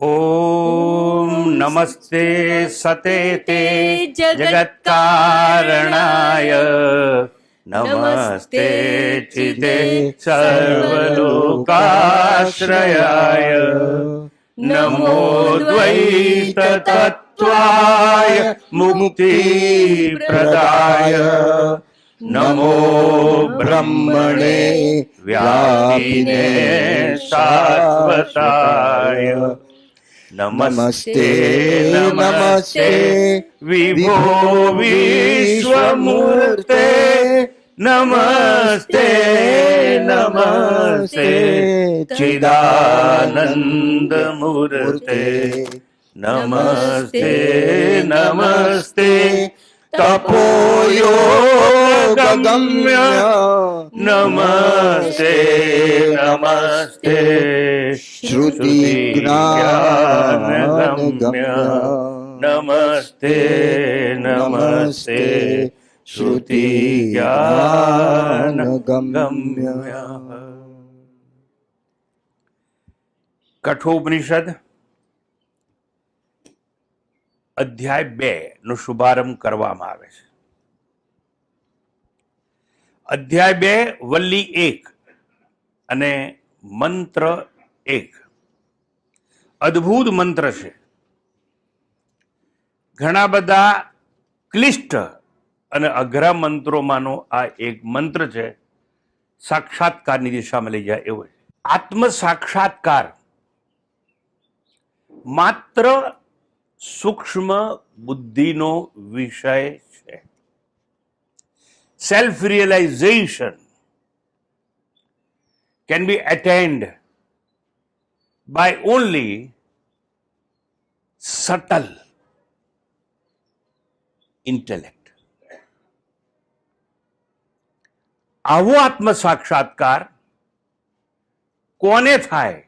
ओम नमस्ते सतेते जगत्कारणाय नमस्ते चिदे सर्वलोकाश्रयाय नमो द्वैत तत्त्वाय मुक्तिप्रदाय नमो ब्रह्मणे व्यापिने शाश्वताय नमस्ते नमस्ते विभो विश्वमूर्ते नमस्ते नमस्ते चिदानंद मूर्ते नमस्ते नमस्ते तपोयोगगम्य नमस्ते नमस्ते श्रुति ज्ञानगम्य नमस्ते नमस्ते श्रुति ज्ञानगम्य। કઠોપનિષદ અધ્યાય 2 નો શુભારંભ કરવામાં આવે છે. અધ્યાય 2 વલ્લી 1 અને મંત્ર 1 અદ્ભુત મંત્ર છે. ઘણા બધા ક્લિષ્ટ અને અઘરા મંત્રોમાંનો આ એક મંત્ર છે. સાક્ષાત્કારની દિશામાં લઈ જાય એવો છે. આત્મ સાક્ષાત્કાર માત્ર સૂક્ષ્મ બુદ્ધિનો વિષય છે. Self realisation can be attained by only subtle intellect. આવો આત્મ સાક્ષાત્કાર કોને થાય?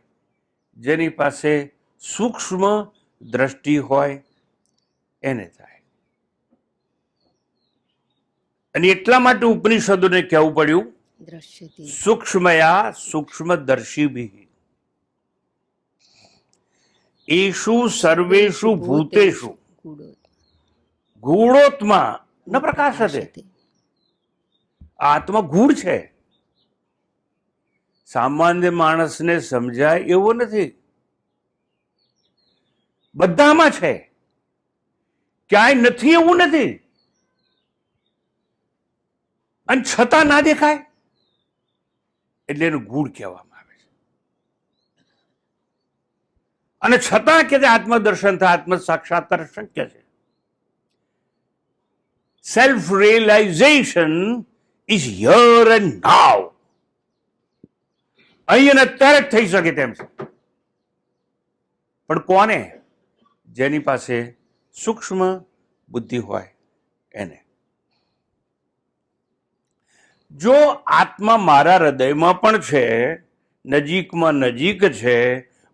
જેની પાસે સૂક્ષ્મ દ્રષ્ટિ હોય એને થાય. અને એટલા માટે ઉપનિષદોને કહેવું પડ્યું સૂક્ષ્મયા સૂક્ષ્મદર્શિભિઃ એષુ સર્વેષુ ભૂતેષુ ગૂઢોત્મા ન પ્રકાશતે. આત્મા ગૂઢ છે, સામાન્ય માણસને સમજાય એવો નથી. બધામાં છે, ક્યાંય નથી એવું નથી. અને છતાં ના દેખાય એટલે એનું ગૂઢ કહેવામાં આવે છે. અને છતાં કે આત્મદર્શન થાય, આત્મ સાક્ષાત્કાર શક્ય છે. Self realisation is here and now. અહીં અત્યારે જ થઈ શકે તેમ છે. પણ કોને? જેની પાસે સૂક્ષ્મ બુદ્ધિ હોય એને. જો આત્મા મારા હૃદયમાં પણ છે, નજીકમાં નજીક છે,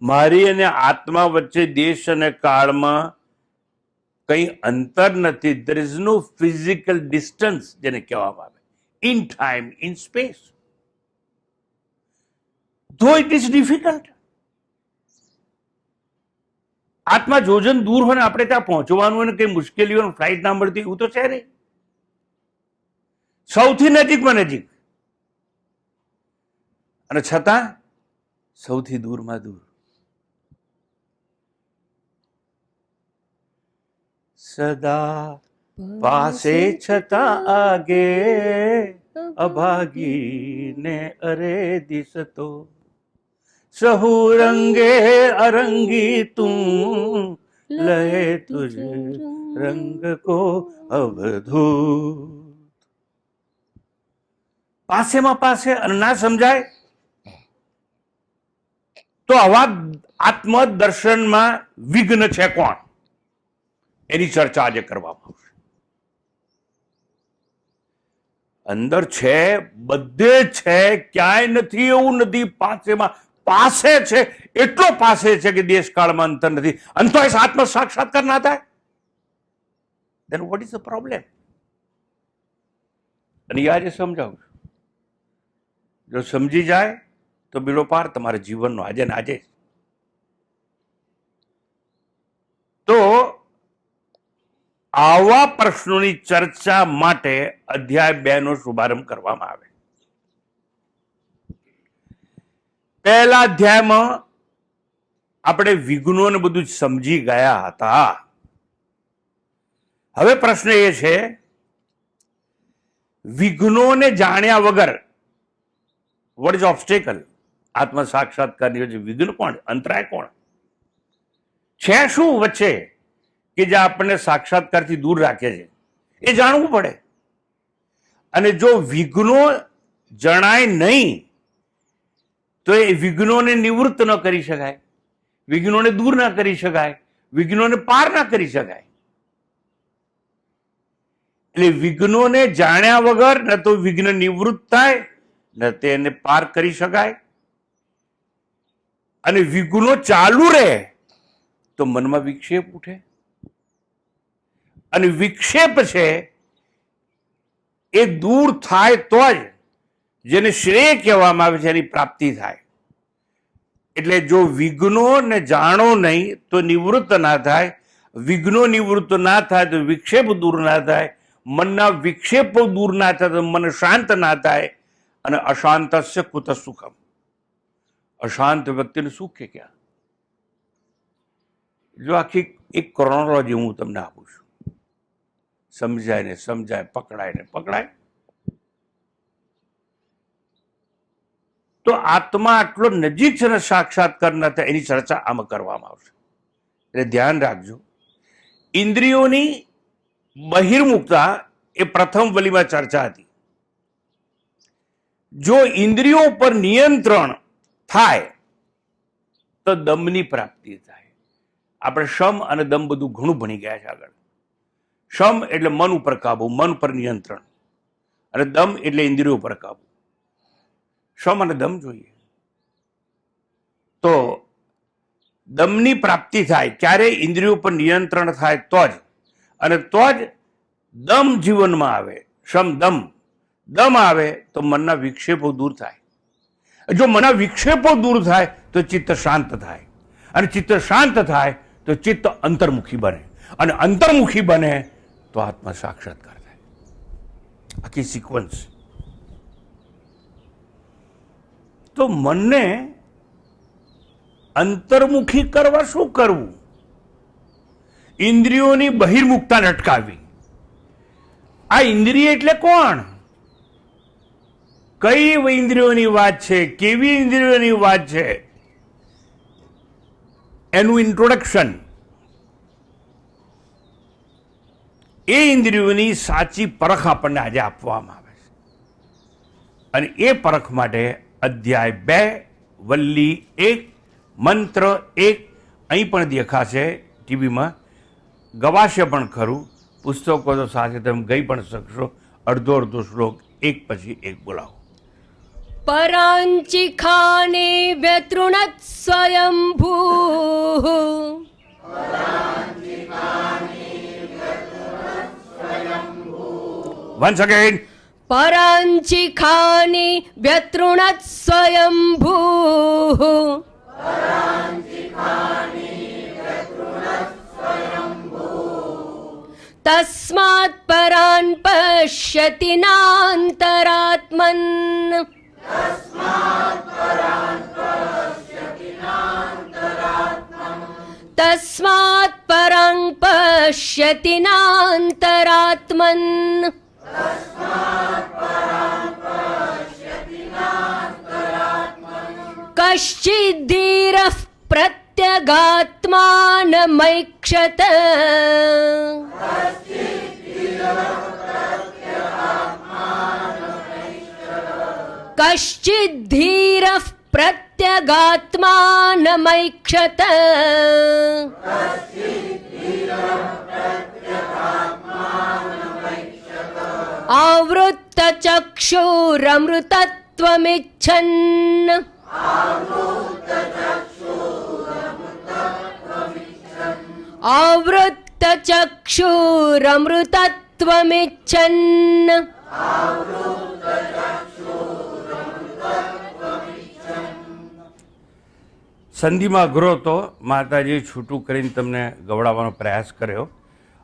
મારી અને આત્મા વચ્ચે દેશ અને કાળમાં કંઈ અંતર નથી. there is no physical distance જેને કહેવામાં આવે, in time, in space. though it is difficult. આત્મા જોજન દૂર હોય ને આપણે ત્યાં પહોંચવાનું હોય ને કઈ મુશ્કેલી હોય, ફ્લાઇટ ના મળતી એવું તો છે નહીં. સૌથી નજીકમાં નજીક અને છતાં સૌથી દૂરમાં દૂર. સદા પાસે છતાં આગે અભાગી ને અરે દિસતો સહુ રંગે અરંગી તું લહે તુજ રંગ કો અવધૂત. પાસેમાં પાસે અને ના સમજાય તો આવા આત્મદર્શનમાં વિઘ્ન છે કોણ? એની ચર્ચા આજે કરવામાં આવશે. અંદર છે, બધે છે, ક્યાંય નથી એવું નથી. પાસેમાં પાસે છે, એટલો પાસે છે કે દેશકાળમાં અંતર નથી. અને તો આત્મ સાક્ષાત્કાર ના થાય, then what is the problem? અને આજે સમજાવું છું. જો સમજી જાય તો બીડો પાર તમારા જીવનનો આજે ને આજે. આવા પ્રશ્નોની ચર્ચા માટે અધ્યાય 2 નો શુભારંભ કરવામાં આવે. પહેલા અધ્યાયમાં આપણે વિઘ્નોને બધું સમજી ગયા હતા. હવે પ્રશ્ન એ છે, વિઘ્નોને જાણ્યા વગર, વોટ ઇઝ ઓબ્સ્ટેકલ, આત્મ સાક્ષાત્કારની વચ્ચે વિઘ્ન કોણ, અંતરાય કોણ છે, શું વચ્ચે કે જે આપણને સાક્ષાત્કારથી દૂર રાખે છે, એ જાણવું પડે. અને જો વિઘ્નો જણાય નહીં તો એ વિઘ્નોને નિવૃત્ત ન કરી શકાય, વિઘ્નોને દૂર ના કરી શકાય, વિઘ્નોને પાર ના કરી શકાય. એટલે વિઘ્નોને જાણ્યા વગર ન તો વિઘ્ન નિવૃત્ત થાય, ન તેને પાર કરી શકાય. અને વિઘ્નો ચાલુ રહે તો મનમાં વિક્ષેપ ઉઠે, અને વિક્ષેપ છે એ દૂર થાય તો જ જેને શ્રેય કહેવામાં આવે છે એની પ્રાપ્તિ થાય. એટલે જો વિઘ્નોને જાણો નહીં તો નિવૃત્ત ના થાય, વિઘ્નો નિવૃત્ત ના થાય તો વિક્ષેપ દૂર ના થાય, મનના વિક્ષેપો દૂર ના થાય તો મન શાંત ના થાય. અને અશાંતસ્ય કુત સુખમ, અશાંત વ્યક્તિને સુખ કે ક્યાં? જો આખી એક ક્રોનોલોજી હું તમને આપું છું, સમજાય ને સમજાય, પકડાય ને પકડાય. તો આત્મા આટલો નજીક છે ને સાક્ષાત્કાર ન થાય, એની ચર્ચા આમાં કરવામાં આવશે. એટલે ધ્યાન રાખજો. ઇન્દ્રિયોની બહિર્મુખતા એ પ્રથમ વલીમાં ચર્ચા હતી. જો ઇન્દ્રિયો પર નિયંત્રણ થાય તો દમની પ્રાપ્તિ થાય. આપણે શમ અને દમ બધું ઘણું ભણી ગયા છે આગળ. શમ એટલે મન ઉપર કાબુ, મન પર નિયંત્રણ, અને દમ એટલે ઇન્દ્રિયો પર કાબુ. શમ અને દમ જોઈએ તો દમની પ્રાપ્તિ થાય, ક્યારે? ઇન્દ્રિયો પર નિયંત્રણ થાય તો જ, અને તો જ દમ જીવનમાં આવે. શમ દમ, દમ આવે તો મનના વિક્ષેપો દૂર થાય. જો મનના વિક્ષેપો દૂર થાય તો ચિત્ત શાંત થાય, અને ચિત્ત શાંત થાય તો ચિત્ત અંતર્મુખી બને, અને અંતર્મુખી બને તો આત્મ સાક્ષાત્કાર થાય. આખી સિક્વન્સ. તો મનને અંતર્મુખી કરવા શું કરવું? ઇન્દ્રિયોની બહિર્મુખતા અટકાવવી. આ ઇન્દ્રિય એટલે કોણ? કઈ ઇન્દ્રિયોની વાત છે, કેવી ઇન્દ્રિયોની વાત છે, એનું ઇન્ટ્રોડક્શન. એ ઇન્દ્રિયોની સાચી પરખ આપણને આજે આપવામાં આવે છે. અને એ પરખ માટે અધ્યાય 2 વલ્લી 1 મંત્ર 1 અહીં પણ દેખાશે, ટીવીમાં ગવાશે પણ ખરું. પુસ્તકો તો સાથે તમે ગઈ પણ શકશો. અડધો અડધો શ્લોક એક પછી એક બોલાવો. પરાંચિખાને વ્યતૃણત સ્વયંભૂ, વન્સ અગેન. પરાંચિખાને વ્યતૃણત સ્વયંભૂ, તસ્માત્ પરાન પશ્યતિ નાંતરાત્મન, તસ્માત્ પરં પશ્યતિ નાંતરાત્મન. કશ્ચિદ્ધીરઃ પ્રત્યગાત્માનમૈક્ષત, કશ્ચિદ્ધીરઃ પ્રત્યગાત્માનમૈક્ષત. આવૃત્તચક્ષુરમૃતત્વમિચ્છन्, આવૃત્તચક્ષુરમૃતત્વમિચ્છन्. સંધિમાં અઘરો તો માતાજીએ છૂટું કરીને તમને ગવડાવવાનો પ્રયાસ કર્યો.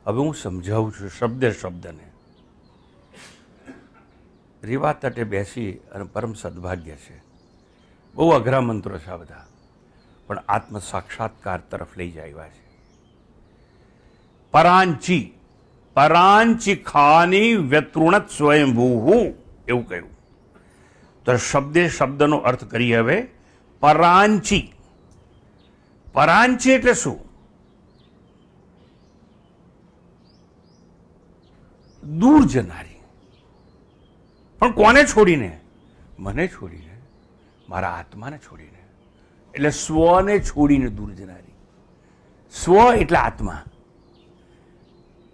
હવે હું સમજાવું છું શબ્દે શબ્દને. રીવા તટે બેસી અને પરમ સદભાગ્ય છે. બહુ અઘરા મંત્રો છે આ બધા, પણ આત્મ સાક્ષાત્કાર તરફ લઈ જાય એવા છે. પરાંચી પરાંચી ખાની વ્યતૃણત સ્વયંભૂ એવું કહ્યું. તો શબ્દે શબ્દનો અર્થ કરીએ હવે. પરાંચી પરાંચી એટલે શું? દૂર જનારી. પણ કોને છોડીને? મને છોડીને, મારા આત્માને છોડીને. એટલે સ્વને છોડીને દૂર જનારી. સ્વ એટલે આત્મા.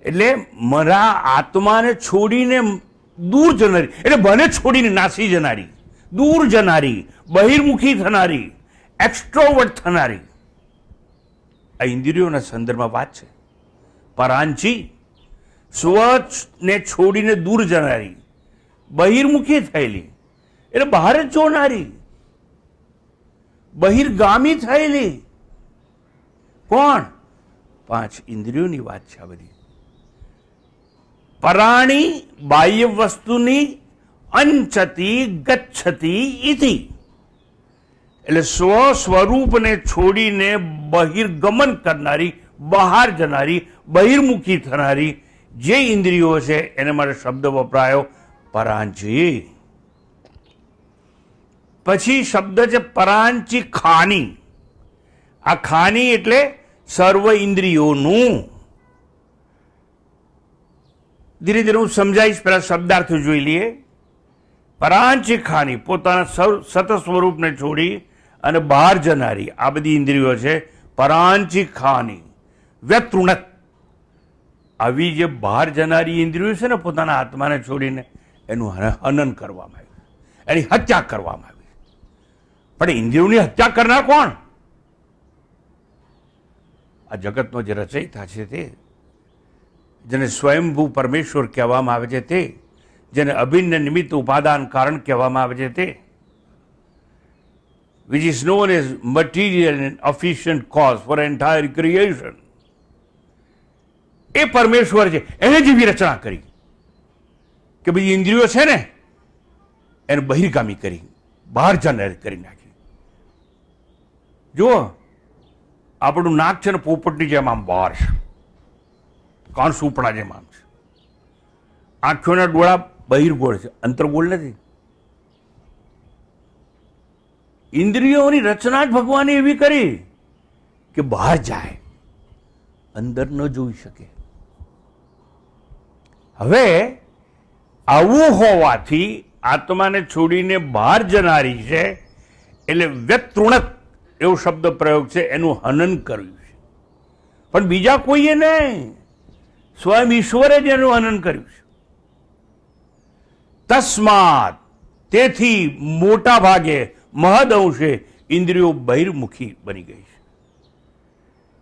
એટલે મારા આત્માને છોડીને દૂર જનારી, એટલે મને છોડીને નાસી જનારી, દૂર જનારી, બહિર્મુખી થનારી, એક્સ્ટ્રોવર્ટ થનારી. આ ઇન્દ્રિયોના સંદર્ભમાં વાત છે. પરાંચી સ્વને છોડીને દૂર જનારી, બહિર્મુખી થયેલી એટલે બહાર જ જોનારી, બહિર્ગામી થયેલી. કોણ? 5 ઇન્દ્રિયોની વાત છે આ બધી. પરાણી બાહ્ય વસ્તુની અંચતી ગચ્છતી ઇતિ, એટલે સ્વસ્વરૂપને છોડીને બહિર્ગમન કરનારી, બહાર જનારી, બહિર્મુખી થનારી જે ઇન્દ્રિયો છે એને માટે શબ્દ વપરાયો પરાંચી. પછી શબ્દ છે પરાંચી ખાની. આ ખાની એટલે સર્વ ઇન્દ્રિયોનું. ધીરે ધીરે હું સમજાવીશ, પહેલા શબ્દાર્થ જોઈ લઈએ. પરાંચી ખાની પોતાના સત સ્વરૂપને છોડી અને બહાર જનારી આ બધી ઇન્દ્રિયો છે પરાંચી ખાની. વ્યતૃણત આવી જે બહાર જનારી ઇન્દ્રિયો છે ને પોતાના આત્માને છોડીને, એનું હનન કરવામાં આવ્યું, એની હત્યા કરવામાં આવી. પણ ઇન્દ્રિયોની હત્યા કરનાર કોણ? આ જગતનો જે રચયિતા છે તે, જેને સ્વયંભૂ પરમેશ્વર કહેવામાં આવે છે તે, જેને અભિન્ન નિમિત્ત ઉપાદાન કારણ કહેવામાં આવે છે તે, which is known as material and efficient cause for entire creation. એ પરમેશ્વર છે. એને જેવી રચના કરી કે બધી ઇન્દ્રિયો છે ને એને બહિર્ગામી કરી, બહાર જનારી કરી નાખી. જુઓ, આપણું નાક છે ને પોપટની જેમ આમ બહાર છે, કાન સુપડા જેમ આમ છે. આંખોના ડોળા બહિર્ગોળ છે, અંતર્ગોળ નથી. ઇન્દ્રિયોની રચના જ ભગવાને એવી કરી કે બહાર જાય, અંદર ન જોઈ શકે. હવે આવું હોવાથી આત્માને છોડીને બહાર જનારી છે એટલે વ્યતૃણત એવો શબ્દ પ્રયોગ છે, એનું હનન કર્યું છે. પણ બીજા કોઈએ નહીં, સ્વયં ઈશ્વરે જ એનું હનન કર્યું છે. તસ્માત તેથી મોટા ભાગે મહદ અંશે ઇન્દ્રિયો બહિર્મુખી બની ગઈ છે.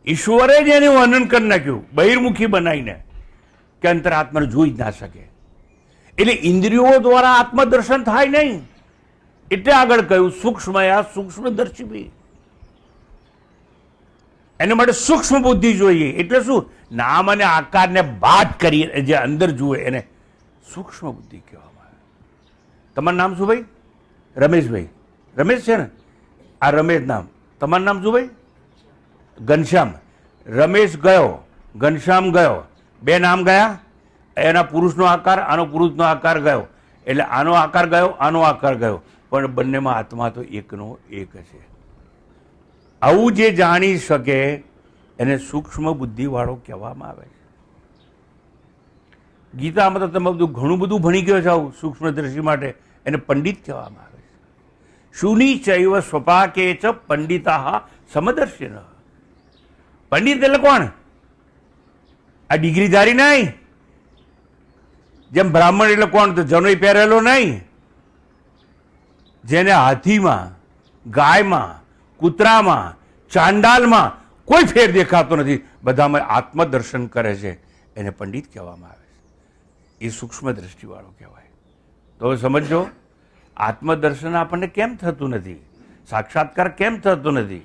ઈશ્વરે જ એનું હનન કરી નાખ્યું, બહિર્મુખી બનાવીને, કે અંતરાત્માને જોઈ જ ના શકે. એટલે ઇન્દ્રિયો દ્વારા આત્મદર્શન થાય નહીં. એટલે આગળ કહ્યું સૂક્ષ્મયા સૂક્ષ્મદર્શી. એના માટે સૂક્ષ્મ બુદ્ધિ જોઈએ. એટલે શું? નામ અને આકારને બાદ કરી જે અંદર જુએ એને સૂક્ષ્મ બુદ્ધિ કહેવામાં આવે. તમારું નામ શું ભાઈ? રમેશભાઈ. રમેશ છે ને? આ રમેશ નામ. તમારું નામ શું ભાઈ? ઘનશ્યામ. રમેશ ગયો, ઘનશ્યામ ગયો, બે નામ ગયા. એના પુરુષનો આકાર, આનો પુરુષનો આકાર ગયો. એટલે આનો આકાર ગયો, આનો આકાર ગયો, પણ બંનેમાં આત્મા તો એકનો એક છે. આવું જે જાણી શકે એને સૂક્ષ્મ બુદ્ધિવાળો કહેવામાં આવે છે. ગીતામાં તો તમે બધું ઘણું બધું ભણી ગયો છો સૂક્ષ્મદર્શી માટે, એને પંડિત કહેવામાં આવે છે. શુની ચૈવ સ્વપાકે ચ પંડિતા સમદર્શિન. પંડિત એટલે કોણ? આ ડિગ્રીધારી નહીં. જેમ બ્રાહ્મણ એટલે કોણ? તો જનોઈ પહેરેલો નહીં. જેને હાથીમાં, ગાયમાં, કૂતરામાં, ચાંડાલમાં કોઈ ફેર દેખાતો નથી, બધામાં આત્મદર્શન કરે છે, એને પંડિત કહેવામાં આવે છે. એ સૂક્ષ્મ દ્રષ્ટિવાળો કહેવાય. તો સમજો, આત્મદર્શન આપણને કેમ થતું નથી? સાક્ષાત્કાર કેમ થતો નથી?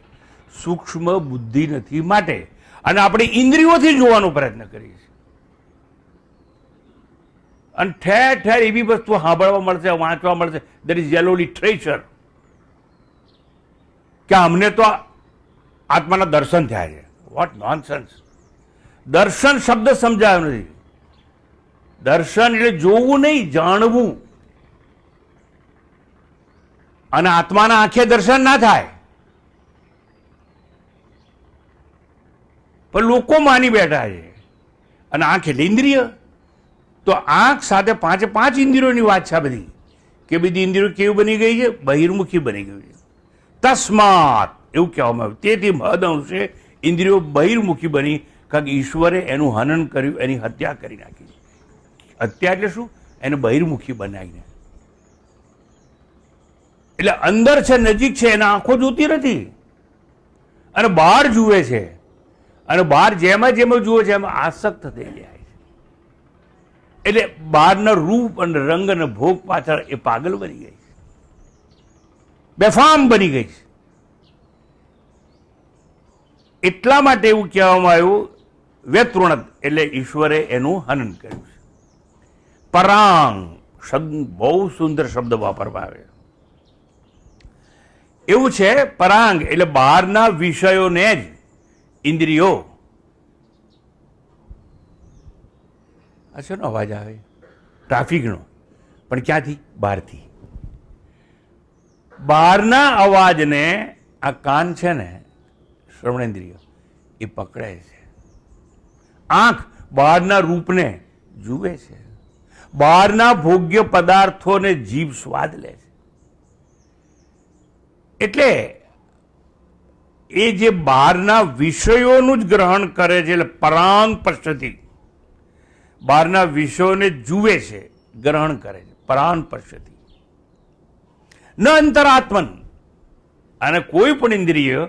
સૂક્ષ્મ બુદ્ધિ નથી માટે. અને આપણે ઇન્દ્રિયોથી જોવાનો પ્રયત્ન કરીએ છીએ. અને ઠેર ઠેર એવી વસ્તુ સાંભળવા મળશે, વાંચવા મળશે, દેટ ઇઝ યેલો લિટરેચર, કે અમને તો આત્માના દર્શન થયા છે. What nonsense! દર્શન શબ્દ સમજાયો નથી. દર્શન એટલે જોવું નહીં, જાણવું. અને આત્માના આંખે દર્શન ના થાય, પણ લોકો માની બેઠા છે. અને આંખ એટલે ઇન્દ્રિય, તો આંખ સાથે પાંચે પાંચ ઇન્દ્રિયોની વાત છે આ બધી, કે બધી ઇન્દ્રિયો કેવી બની ગઈ છે? બહિર્મુખી બની ગઈ છે. તસ્માત એવું કહેવામાં આવ્યું. તેથી મહદ અંશે ઇન્દ્રિયો બહિર્મુખી બની, કારણ કે ઈશ્વરે એનું હનન કર્યું, એની હત્યા કરી નાખી. હત્યા એટલે શું? એને બહિર્મુખી બનાવીને. એટલે અંદર છે, નજીક છે, એના આંખો જોતી નથી અને બહાર જુએ છે. અને બહાર જેમાં જેમાં જુએ છે એમાં આસક્ત થઈ જાય છે. એટલે બહારના રૂપ અને રંગ અને ભોગ પાછળ એ પાગલ બની ગઈ છે, બેફામ બની ગઈ છે. એટલા માટે એવું કહેવામાં આવ્યું વ્યતૃણત, એટલે ઈશ્વરે એનું હનન કર્યું છે. પરાંગ શબ્દ બહુ સુંદર શબ્દ વાપરવામાં આવે એવું છે. પરાંગ એટલે બહારના વિષયોને જ ઇન્દ્રિયો. આ શેનો અવાજ આવે? ટ્રાફિકનો. પણ ક્યાંથી? બહારથી. બહારના અવાજને આ કાન છે ને, શ્રવણેન્દ્રિય, એ પકડે છે. આંખ બહારના રૂપને જુએ છે. બહારના ભોગ્ય પદાર્થોને જીભ સ્વાદ લે છે. એટલે એ જે બહારના વિષયોનું જ ગ્રહણ કરે છે, એટલે પરાંગ પશ્યતિ, બહારના વિષયોને જુએ છે, ગ્રહણ કરે છે. પરાંગ પશ્યતિ ન અંતરાત્મન, અને કોઈ પણ ઇન્દ્રિય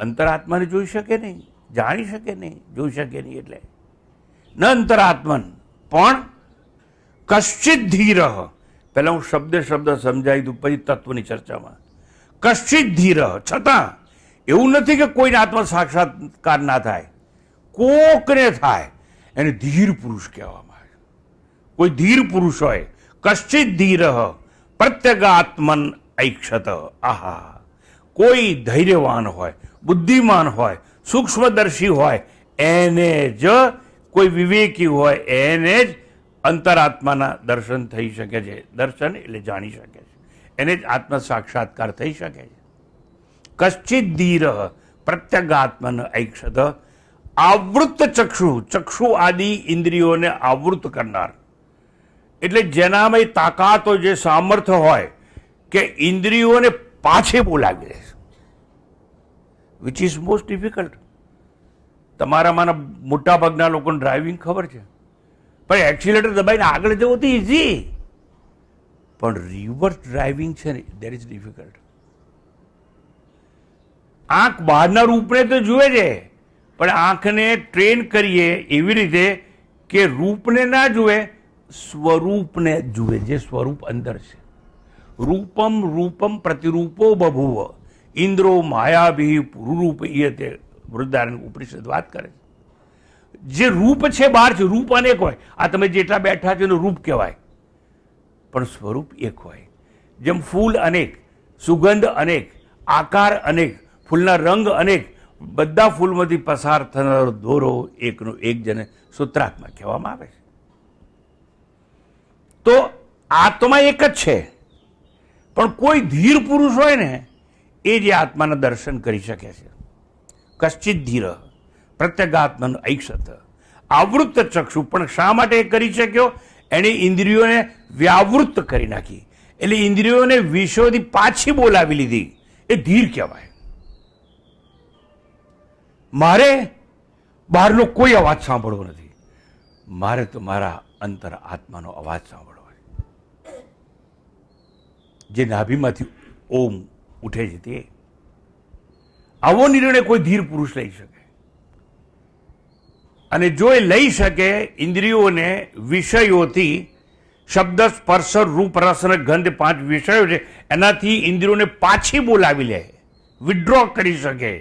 અંતરાત્માને જોઈ શકે નહીં, જાણી શકે નહીં, જોઈ શકે નહીં. એટલે ન અંતરાત્મન, પણ કશ્ચિત ધીર, પહેલા હું શબ્દ સમજાવી દઉં, પછી તત્વની ચર્ચામાં. કશ્ચિત ધીર, છતાં એવું નથી કે કોઈને આત્મા સાક્ષાત્કાર ના થાય, કોકને થાય, એને ધીર પુરુષ કહેવામાં આવે. કોઈ ધીર પુરુષ હોય, કશ્ચિત ધીર પ્રત્યગાત્મન ઐક્ષત. આહા, કોઈ ધૈર્યવાન હોય, બુદ્ધિમાન હોય, સૂક્ષ્મદર્શી હોય, એને જ, કોઈ વિવેકી હોય, એને જ અંતરાત્માના દર્શન થઈ શકે છે. દર્શન એટલે જાણી શકે છે, એને જ આત્મ સાક્ષાત્કાર થઈ શકે છે. કશ્ચિત ધીર પ્રત્યગાત્મન ઐક્ષત. આવૃત્ત ચક્ષુ, ચક્ષુ આદિ ઇન્દ્રિયોને આવૃત્ત કરનાર, એટલે જેનામાં તાકાત હોય, જે સામર્થ્ય હોય કે ઇન્દ્રિયોને પાછે બોલાવી દે, વિચ ઇઝ મોસ્ટ ડિફિકલ્ટ. તમારામાંના મોટા ભાગના લોકોને ડ્રાઇવિંગ ખબર છે, પણ એક્સિલેટર દબાઈને આગળ જવું તો ઇઝી, પણ રિવર્સ ડ્રાઇવિંગ છે ને, દેટ ઇઝ ડિફિકલ્ટ. આંખ બહારના રૂપને તો જુએ છે, પણ આંખને ટ્રેન કરીએ એવી રીતે કે રૂપને ના જુએ, સ્વરૂપને જુએ, જે સ્વરૂપ અંદર છે. રૂપમ રૂપમ પ્રતિરૂપો બભુવ ઇન્દ્રો માયાભી પુરુરૂપ, તે વૃદ્ધારણ ઉપનિષદ વાત કરે છે. જે રૂપ છે બહાર છે, રૂપ અનેક હોય. આ તમે જેટલા બેઠા છો એનું રૂપ કહેવાય, પણ સ્વરૂપ એક હોય. જેમ ફૂલ અનેક, સુગંધ અનેક, આકાર અનેક, ફૂલના રંગ અનેક, બધા ફૂલમાંથી પસાર થનારો દોરો એકનો એક જને સૂત્રાત્મા કહેવામાં આવે છે. તો આત્મા એક જ છે, પણ કોઈ ધીર પુરુષ હોય ને, એ જે આત્માના દર્શન કરી શકે છે. કશ્ચિત ધીર પ્રત્યગાત્મન ઐક્ષત. આવૃત્ત ચક્ષુ, પણ શા માટે એ કરી શક્યો? એણે ઇન્દ્રિયોને વ્યાવૃત્ત કરી નાખી, એટલે ઇન્દ્રિયોને વિષયોથી પાછી બોલાવી લીધી. એ ધીર કહેવાય. મારે બહારનો કોઈ અવાજ સાંભળવો નથી, મારે તો મારા અંતર આત્માનો અવાજ સાંભળવો છે, જે નાભીમાંથી ઓમ ઉઠે છે તે. આવો નિર્ણય કોઈ ધીર પુરુષ લઈ શકે. અને જો એ લઈ શકે, ઇન્દ્રિયોને વિષયોથી, શબ્દ સ્પર્શ રૂપ રસ અને ગંધ 5 વિષયો છે, એનાથી ઇન્દ્રિયોને પાછી બોલાવી લે, વિડ્રો કરી શકે,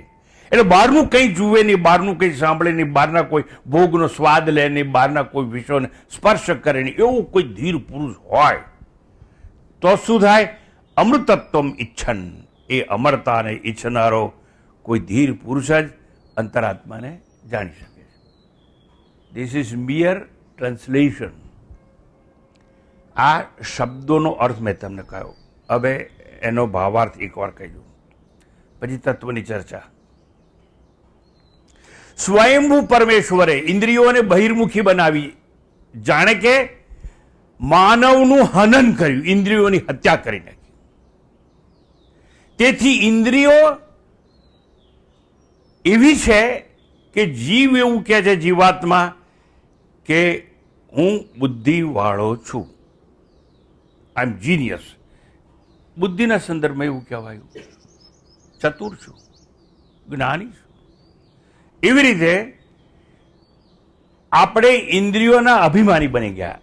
એટલે બહારનું કંઈ જુએ નહીં, બહારનું કંઈ સાંભળે નહીં, બહારના કોઈ ભોગનો સ્વાદ લે નહીં, બહારના કોઈ વિષયોને સ્પર્શ કરે નહીં, એવું કોઈ ધીર પુરુષ હોય તો શું થાય? અમૃતત્વમ ઈચ્છન, એ અમરતાને ઈચ્છનારો કોઈ ધીર પુરુષ જ અંતરાત્માને જાણી શકે છે. This is mere translation. આ શબ્દોનો અર્થ મેં તમને કહ્યો. હવે એનો ભાવાર્થ એકવાર કહી દઉં, પછી તત્વની ચર્ચા. સ્વયંભૂ પરમેશ્વરે ઇન્દ્રિયોને બહિર્મુખી બનાવી, જાણે કે માનવનું હનન કર્યું, ઇન્દ્રિયોની હત્યા કરી નાખી. તેથી ઇન્દ્રિયો એવી છે કે જીવ એવું કહે છે, જીવાત્મા, કે હું બુદ્ધિવાળો છું, આઈ એમ જીનિયસ. બુદ્ધિના સંદર્ભમાં એવું કહેવાયું, ચતુર છું, જ્ઞાની છું. એવી રીતે આપણે ઇન્દ્રિયોના અભિમાની બની ગયા.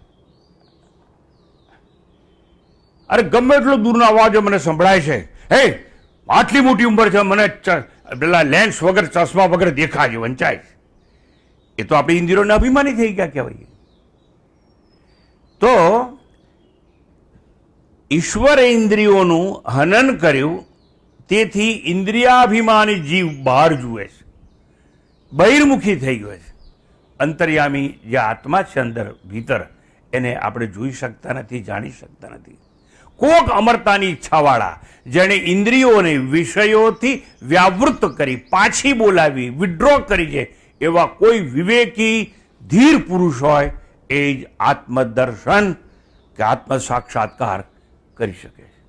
અરે ગમે એટલો દૂરનો અવાજ મને સંભળાય છે, હે આટલી મોટી ઉંમર છે, મને પેલા લેન્સ વગર ચશ્મા વગર દેખાય છે, વંચાય છે. એ તો આપણે ઇન્દ્રિયોના અભિમાની થઈ ગયા કહેવાય. તો ઈશ્વરે ઇન્દ્રિયોનું હનન કર્યું, તેથી ઇન્દ્રિયાભિમાની જીવ બહાર જુએ છે, બહિર્મુખી થઈ ગયો છે. અંતર્યામી જે આત્મા છે અંદર ભીતર, એને આપણે જોઈ શકતા નથી, જાણી શકતા નથી. કોક અમરતાની ઈચ્છાવાળા, જેણે ઇન્દ્રિયોને વિષયોથી વ્યાવૃત કરી, પાછી બોલાવી, વિડ્રો કરી છે, એવા કોઈ વિવેકી ધીર પુરુષ હોય એ જ આત્મદર્શન કે આત્મ સાક્ષાત્કાર કરી શકે છે.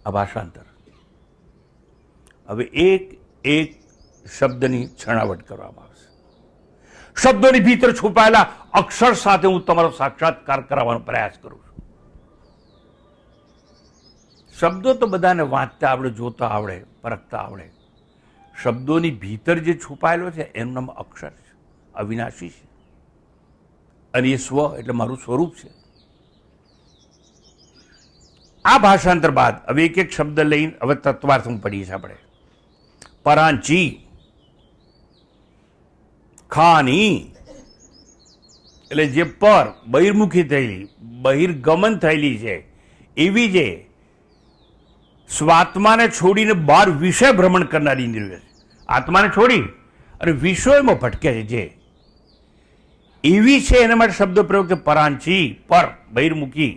આ ભાષાંતર. હવે એક એક શબ્દની છણાવટ કરવામાં આવશે. શબ્દોની ભીતર છુપાયેલા અક્ષર સાથે હું તમારો સાક્ષાત્કાર કરાવવાનો પ્રયાસ કરું છું. શબ્દો તો બધાને વાંચતા આવડે, જોતા આવડે, પરખતા આવડે. શબ્દોની ભીતર જે છુપાયેલો છે એનું નામ અક્ષર છે, અવિનાશી છે, અને એ સ્વ એટલે મારું સ્વરૂપ છે. આ ભાષાંતર બાદ હવે એક એક શબ્દ લઈને હવે તત્વાર્થ પડીએ છીએ આપણે. પરાંચી, ખાની એટલે જે પર બહિર્મુખી થયેલી, બહિર્ગમન થયેલી છે, એવી જે સ્વાત્માને છોડીને બહાર વિષય ભ્રમણ કરનારી ઇન્દ્રિયો છે. આત્માને છોડી અને વિષયોમાં ભટકે છે જે, એવી છે. એના માટે શબ્દ પ્રયોગ છે પરાંચી, પર બહિર્મુખી,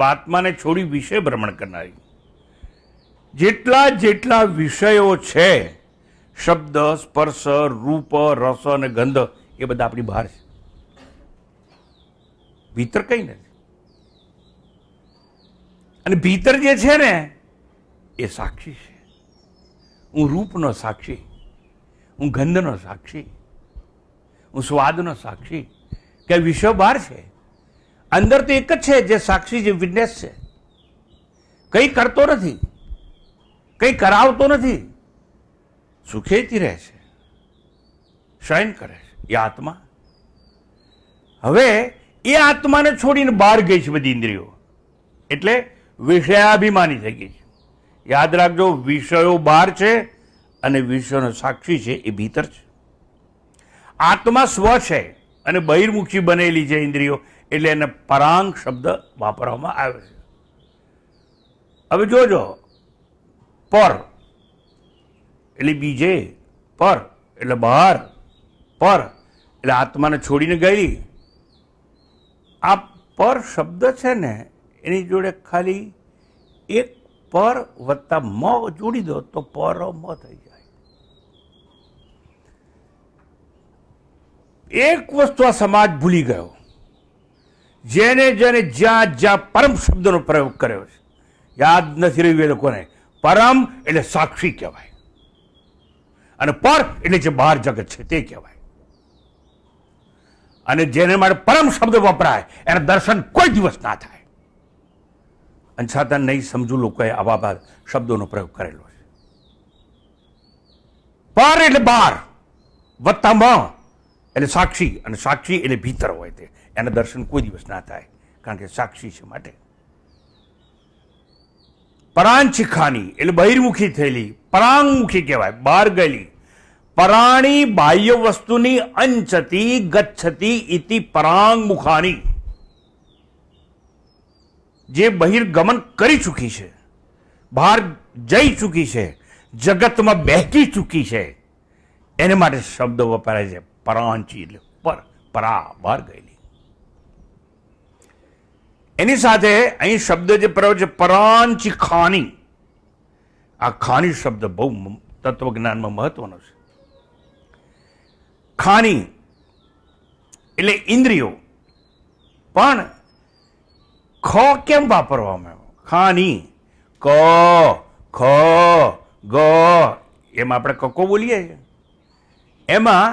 આત્માને છોડી વિષય ભ્રમણ કરનારી. જેટલા જેટલા વિષયો છે, શબ્દ, સ્પર્શ, રૂપ, રસ અને ગંધ, એ બધા આપણી બહાર છે, ભીતર કઈ નથી. અને ભીતર જે છે ને એ સાક્ષી છે. હું રૂપનો સાક્ષી, હું ગંધનો સાક્ષી, હું સ્વાદનો સાક્ષી, કે વિષય બહાર છે. અંદર તો એક જ છે જે સાક્ષી, જે વિટનેસ છે. કંઈ કરતો નથી, કંઈ કરાવતો નથી, સુખેથી રહે છે, શયન કરે છે એ આત્મા. હવે એ આત્માને છોડીને બહાર ગઈ છે બધી ઇન્દ્રિયો, એટલે વિષયાભિમાની થઈ ગઈ છે. યાદ રાખજો, વિષયો બહાર છે અને વિષયનો સાક્ષી છે એ ભીતર છે. આત્મા સ્વ છે અને બહિર્મુખી બનેલી છે ઇન્દ્રિયો, એટલે એને પરાંગ શબ્દ વાપરવામાં આવે છે. હવે જોજો, પર એટલે બીજે, પર એટલે બહાર, પર એટલે આત્માને છોડીને ગયેલી. આ પર શબ્દ છે ને એની જોડે ખાલી એક પર વત્તા મ જોડી દો તો પરમ થઈ જાય. એક વસ્તુ આ સમાજ ભૂલી ગયો, જેને જેને જ્યાં જ્યાં પરમ શબ્દનો પ્રયોગ કર્યો છે, યાદ નથી રહ્યું એ લોકોને. પરમ એટલે સાક્ષી કહેવાય, અને પર એટલે જે બહાર જગત છે તે કહેવાય. અને જેને માટે પરમ શબ્દ વપરાય એના દર્શન કોઈ દિવસ ના થાય. અને છતાં નહીં સમજુ લોકોએ આવા શબ્દોનો પ્રયોગ કરેલો છે. પર એટલે બહાર, વત્તા મ એટલે સાક્ષી, અને સાક્ષી એટલે ભીતર હોય તે, એના દર્શન કોઈ દિવસ ના થાય, કારણ કે સાક્ષી છે માટે. પરાંચિખાની એટલે બહિર્મુખી થયેલી, પરાંગમુખી કહેવાય, બહાર ગયેલી. પરાણી બાહ્ય વસ્તુની અંચતી ગચ્છતી ઇતિ પરાંગ મુખાની, જે બહિર્ગમન કરી ચૂકી છે, બહાર જઈ ચૂકી છે, જગતમાં બેસી ચૂકી છે, એને માટે શબ્દ વપરાય છે પરાંચી, એટલે પરા બહાર ગયેલી. એની સાથે અહીં શબ્દ જે પ્રયોગ છે પરાંચી ખાની, આ ખાની શબ્દ બહુ તત્વજ્ઞાનમાં મહત્વનો છે. ખાની એટલે ઇન્દ્રિયો, પણ ખ કેમ વાપરવામાં આવ્યો? ખાની, ક ખ ગ, એમાં આપણે કકો બોલીએ, એમાં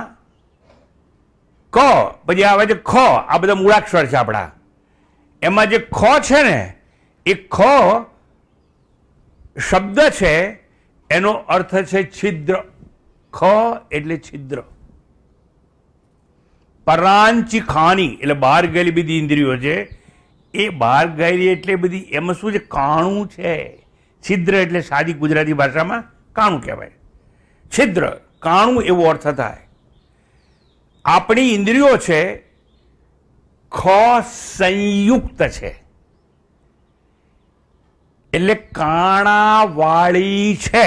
ક પછી આવે છે ખ, આ બધા મૂળાક્ષર છે આપણા. એમાં જે ખ છે ને, એ ખ શબ્દ છે, એનો અર્થ છે છિદ્ર. ખ એટલે છિદ્ર. પરાંચી ખાની એટલે બહાર ગયેલી બધી ઇન્દ્રિયો છે, એ બહાર ગયેલી એટલે બધી એમાં શું છે? કાણું છે. છિદ્ર એટલે સાદી ગુજરાતી ભાષામાં કાણું કહેવાય. છિદ્ર, કાણું એવો અર્થ થાય. આપણી ઇન્દ્રિયો છે ખ સંયુક્ત છે, એટલે કાણાવાળી છે.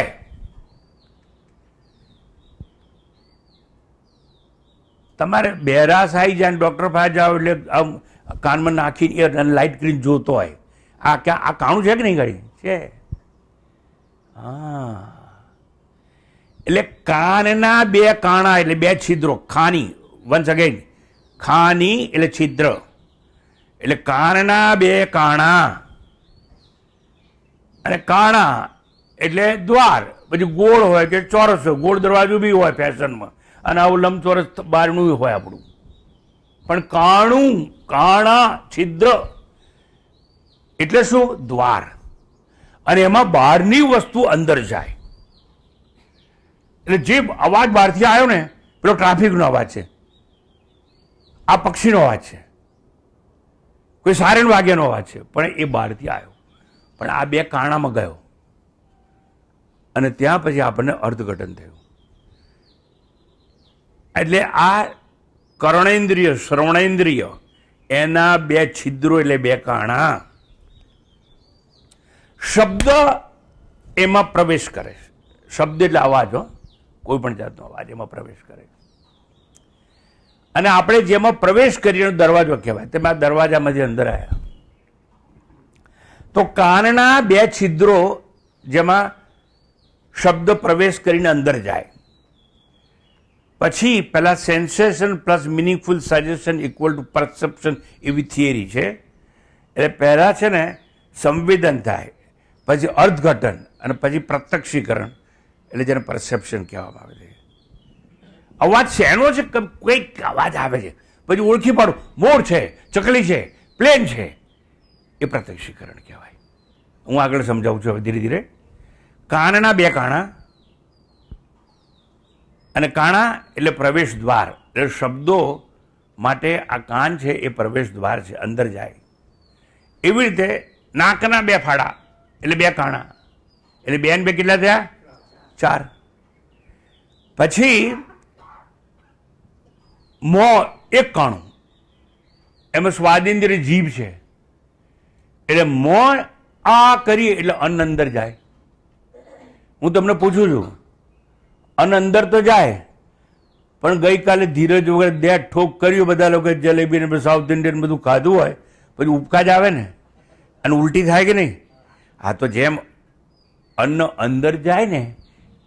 તમારે બેરાસ આવી જાય ને ડૉક્ટર પાસે જાઓ એટલે આમ કાનમાં નાખીને લાઇટ કરીને જોતો હોય, આ કાણું છે કે નહીં ગાડી છે? હા, એટલે કાનના બે કાણા એટલે બે છિદ્રો. ખાની, વન્સ અગેન, ખાની એટલે છિદ્ર, એટલે કાનના બે કાણા, અને કાણા એટલે દ્વાર. પછી ગોળ હોય કે ચોરસ હોય, ગોળ દરવાજો બી હોય ફેશનમાં, અને આવું લંબચોરસ બારણું હોય આપણું. પણ કાણું, કાણા, છિદ્ર એટલે શું? દ્વાર. અને એમાં બહારની વસ્તુ અંદર જાય. એટલે જે અવાજ બહારથી આવ્યો ને, પેલો ટ્રાફિકનો અવાજ છે, આ પક્ષીનો અવાજ છે, કોઈ સાયરન વાગ્યાનો અવાજ છે, પણ એ બહારથી આવ્યો, પણ આ બે કાણામાં ગયો, અને ત્યાં પછી આપણને અર્થઘટન થયું. એટલે આ કર્ણેન્દ્રિય, શ્રવણેન્દ્રિય, એના બે છિદ્રો એટલે બે કાણા. શબ્દ એમાં પ્રવેશ કરે. શબ્દ એટલે અવાજ, હો, કોઈ પણ જાતનો અવાજ એમાં પ્રવેશ કરે. અને આપણે જેમાં પ્રવેશ કરીએ દરવાજો કહેવાય, તેમાં દરવાજામાંથી અંદર આવ્યા. તો કાનના બે છિદ્રો જેમાં શબ્દ પ્રવેશ કરીને અંદર જાય, પછી પેલા sensation plus meaningful suggestion equal to perception એવી થિયરી છે. એટલે પહેલાં છે ને સંવેદન થાય, પછી અર્થઘટન, અને પછી પ્રત્યક્ષીકરણ, એટલે જેને પરસેપ્શન કહેવામાં આવે છે. અવાજ શેનો છે? કંઈક અવાજ આવે છે, પછી ઓળખી પાડું, મોર છે, ચકલી છે, પ્લેન છે, એ પ્રત્યક્ષીકરણ કહેવાય. હું આગળ સમજાવું છું હવે ધીરે ધીરે. કાનના બે કાણા, અને કાણા એટલે પ્રવેશ દ્વાર. એટલે શબ્દો માટે આ કાન છે એ પ્રવેશ દ્વાર છે, અંદર જાય. એવી રીતે નાકના બે ફાડા એટલે બે કાણા, એટલે બે ને બે કેટલા થયા? 4. પછી મોં એક કાણું, એમાં સ્વાદેન્દ્રિય જીભ છે, એટલે મોં આ કરીએ એટલે અન્ન અંદર જાય. હું તમને પૂછું છું, અન્ન અંદર તો જાય, પણ ગઈકાલે ધીરજ વગર દેટ ઠોક કર્યું, બધા લોકો જલેબી ને સાઉથ ઇન્ડિયન બધું ખાધું હોય, પછી ઉપકા જ આવે ને, અને ઉલટી થાય કે નહીં? હા, તો જેમ અન્ન અંદર જાય ને,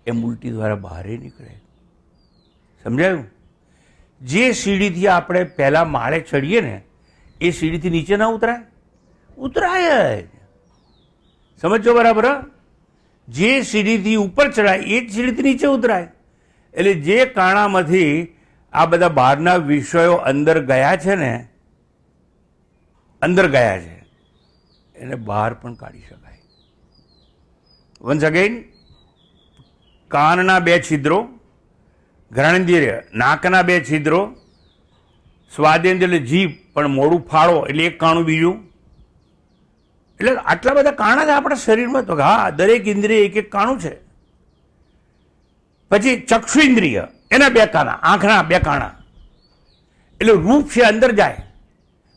એમ ઉલટી દ્વારા બહાર નીકળે. સમજાયું? જે સીડીથી આપણે પહેલા માળે ચડીએ ને, એ સીડીથી નીચે ના ઉતરાય? ઉતરાય જ. સમજો બરાબર? જે સીડીથી ઉપર ચડાય એ જ સીડીથી નીચે ઉતરાય. એટલે જે કાણામાંથી આ બધા બહારના વિષયો અંદર ગયા છે ને, અંદર ગયા છે, એને બહાર પણ કાઢી શકાય. વન્સ અગેન, કાનના બે છિદ્રો, ઘ્રાણેન્દ્રિય નાકના બે છિદ્રો, સ્વાદેન્દ્ર એટલે જીભ, પણ મોડું ફાળો એટલે એક કાણું બીજું. એટલે આટલા બધા કાણા છે આપણા શરીરમાં. તો હા, દરેક ઇન્દ્રિય એક એક કાણું છે. પછી ચક્ષુ ઇન્દ્રિય, એના બે કાણા, આંખના બે કાણા. એટલે રૂપ છે અંદર જાય,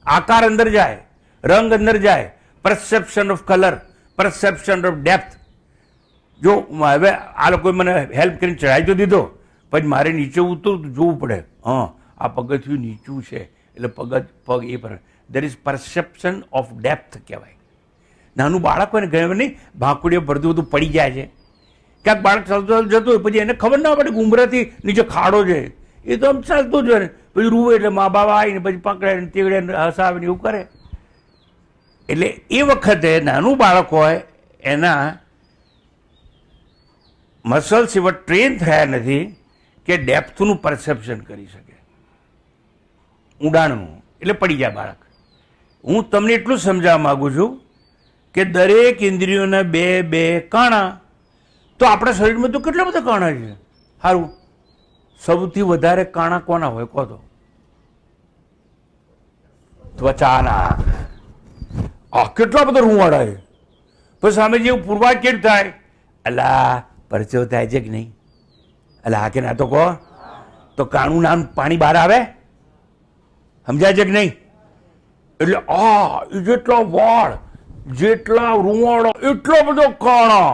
આકાર અંદર જાય, રંગ અંદર જાય, perception of colour, perception of depth. જો હવે આ લોકોએ મને હેલ્પ કરીને ચડાવી તો દીધો, પછી મારે નીચે ઉતરતું જોવું પડે. હા, આ પગથિયું નીચું છે એટલે પગ એ પર there is perception of depth કહેવાય. નાનું બાળક હોય ને ઘણી નહીં ભાંકુડીએ ભરતું બધું પડી જાય છે. ક્યાંક બાળક ચાલતું જતું હોય પછી એને ખબર ના પડે કે ઉંબરાથી નીચે ખાડો છે, એ તો આમ ચાલતું જ હોય ને પછી રૂવે એટલે મા બાપ આવીને પછી પકડે ને તેગડે હસાવે ને એવું કરે. એટલે એ વખતે નાનું બાળક હોય એના મસલ્સ એવા ટ્રેન થયા નથી કે ડેપ્થનું પરસેપ્શન કરી શકે, ઊંડાણનું, એટલે પડી જાય બાળક. હું તમને એટલું સમજાવવા માગું છું કે દરેક ઇન્દ્રિયોના બે બે કાણા. તો આપણા શરીરમાં તો કેટલા બધા કાણા છે. સારું, સૌથી વધારે કાણા કોના હોય કહો તો? ત્વચાના. આ કેટલા બધા રૂંવાડા છે. પછી સામે જેવું પૂર્વા કેટ થાય, અલા પરચો થાય છે કે નહીં? અલા કે ના તો કહો તો કાણું નામ પાણી બહાર આવે, સમજાય છે કે નહીં? એટલે જેટલા વાળ, જેટલા રૂંવાડા, એટલો બધો કાણા.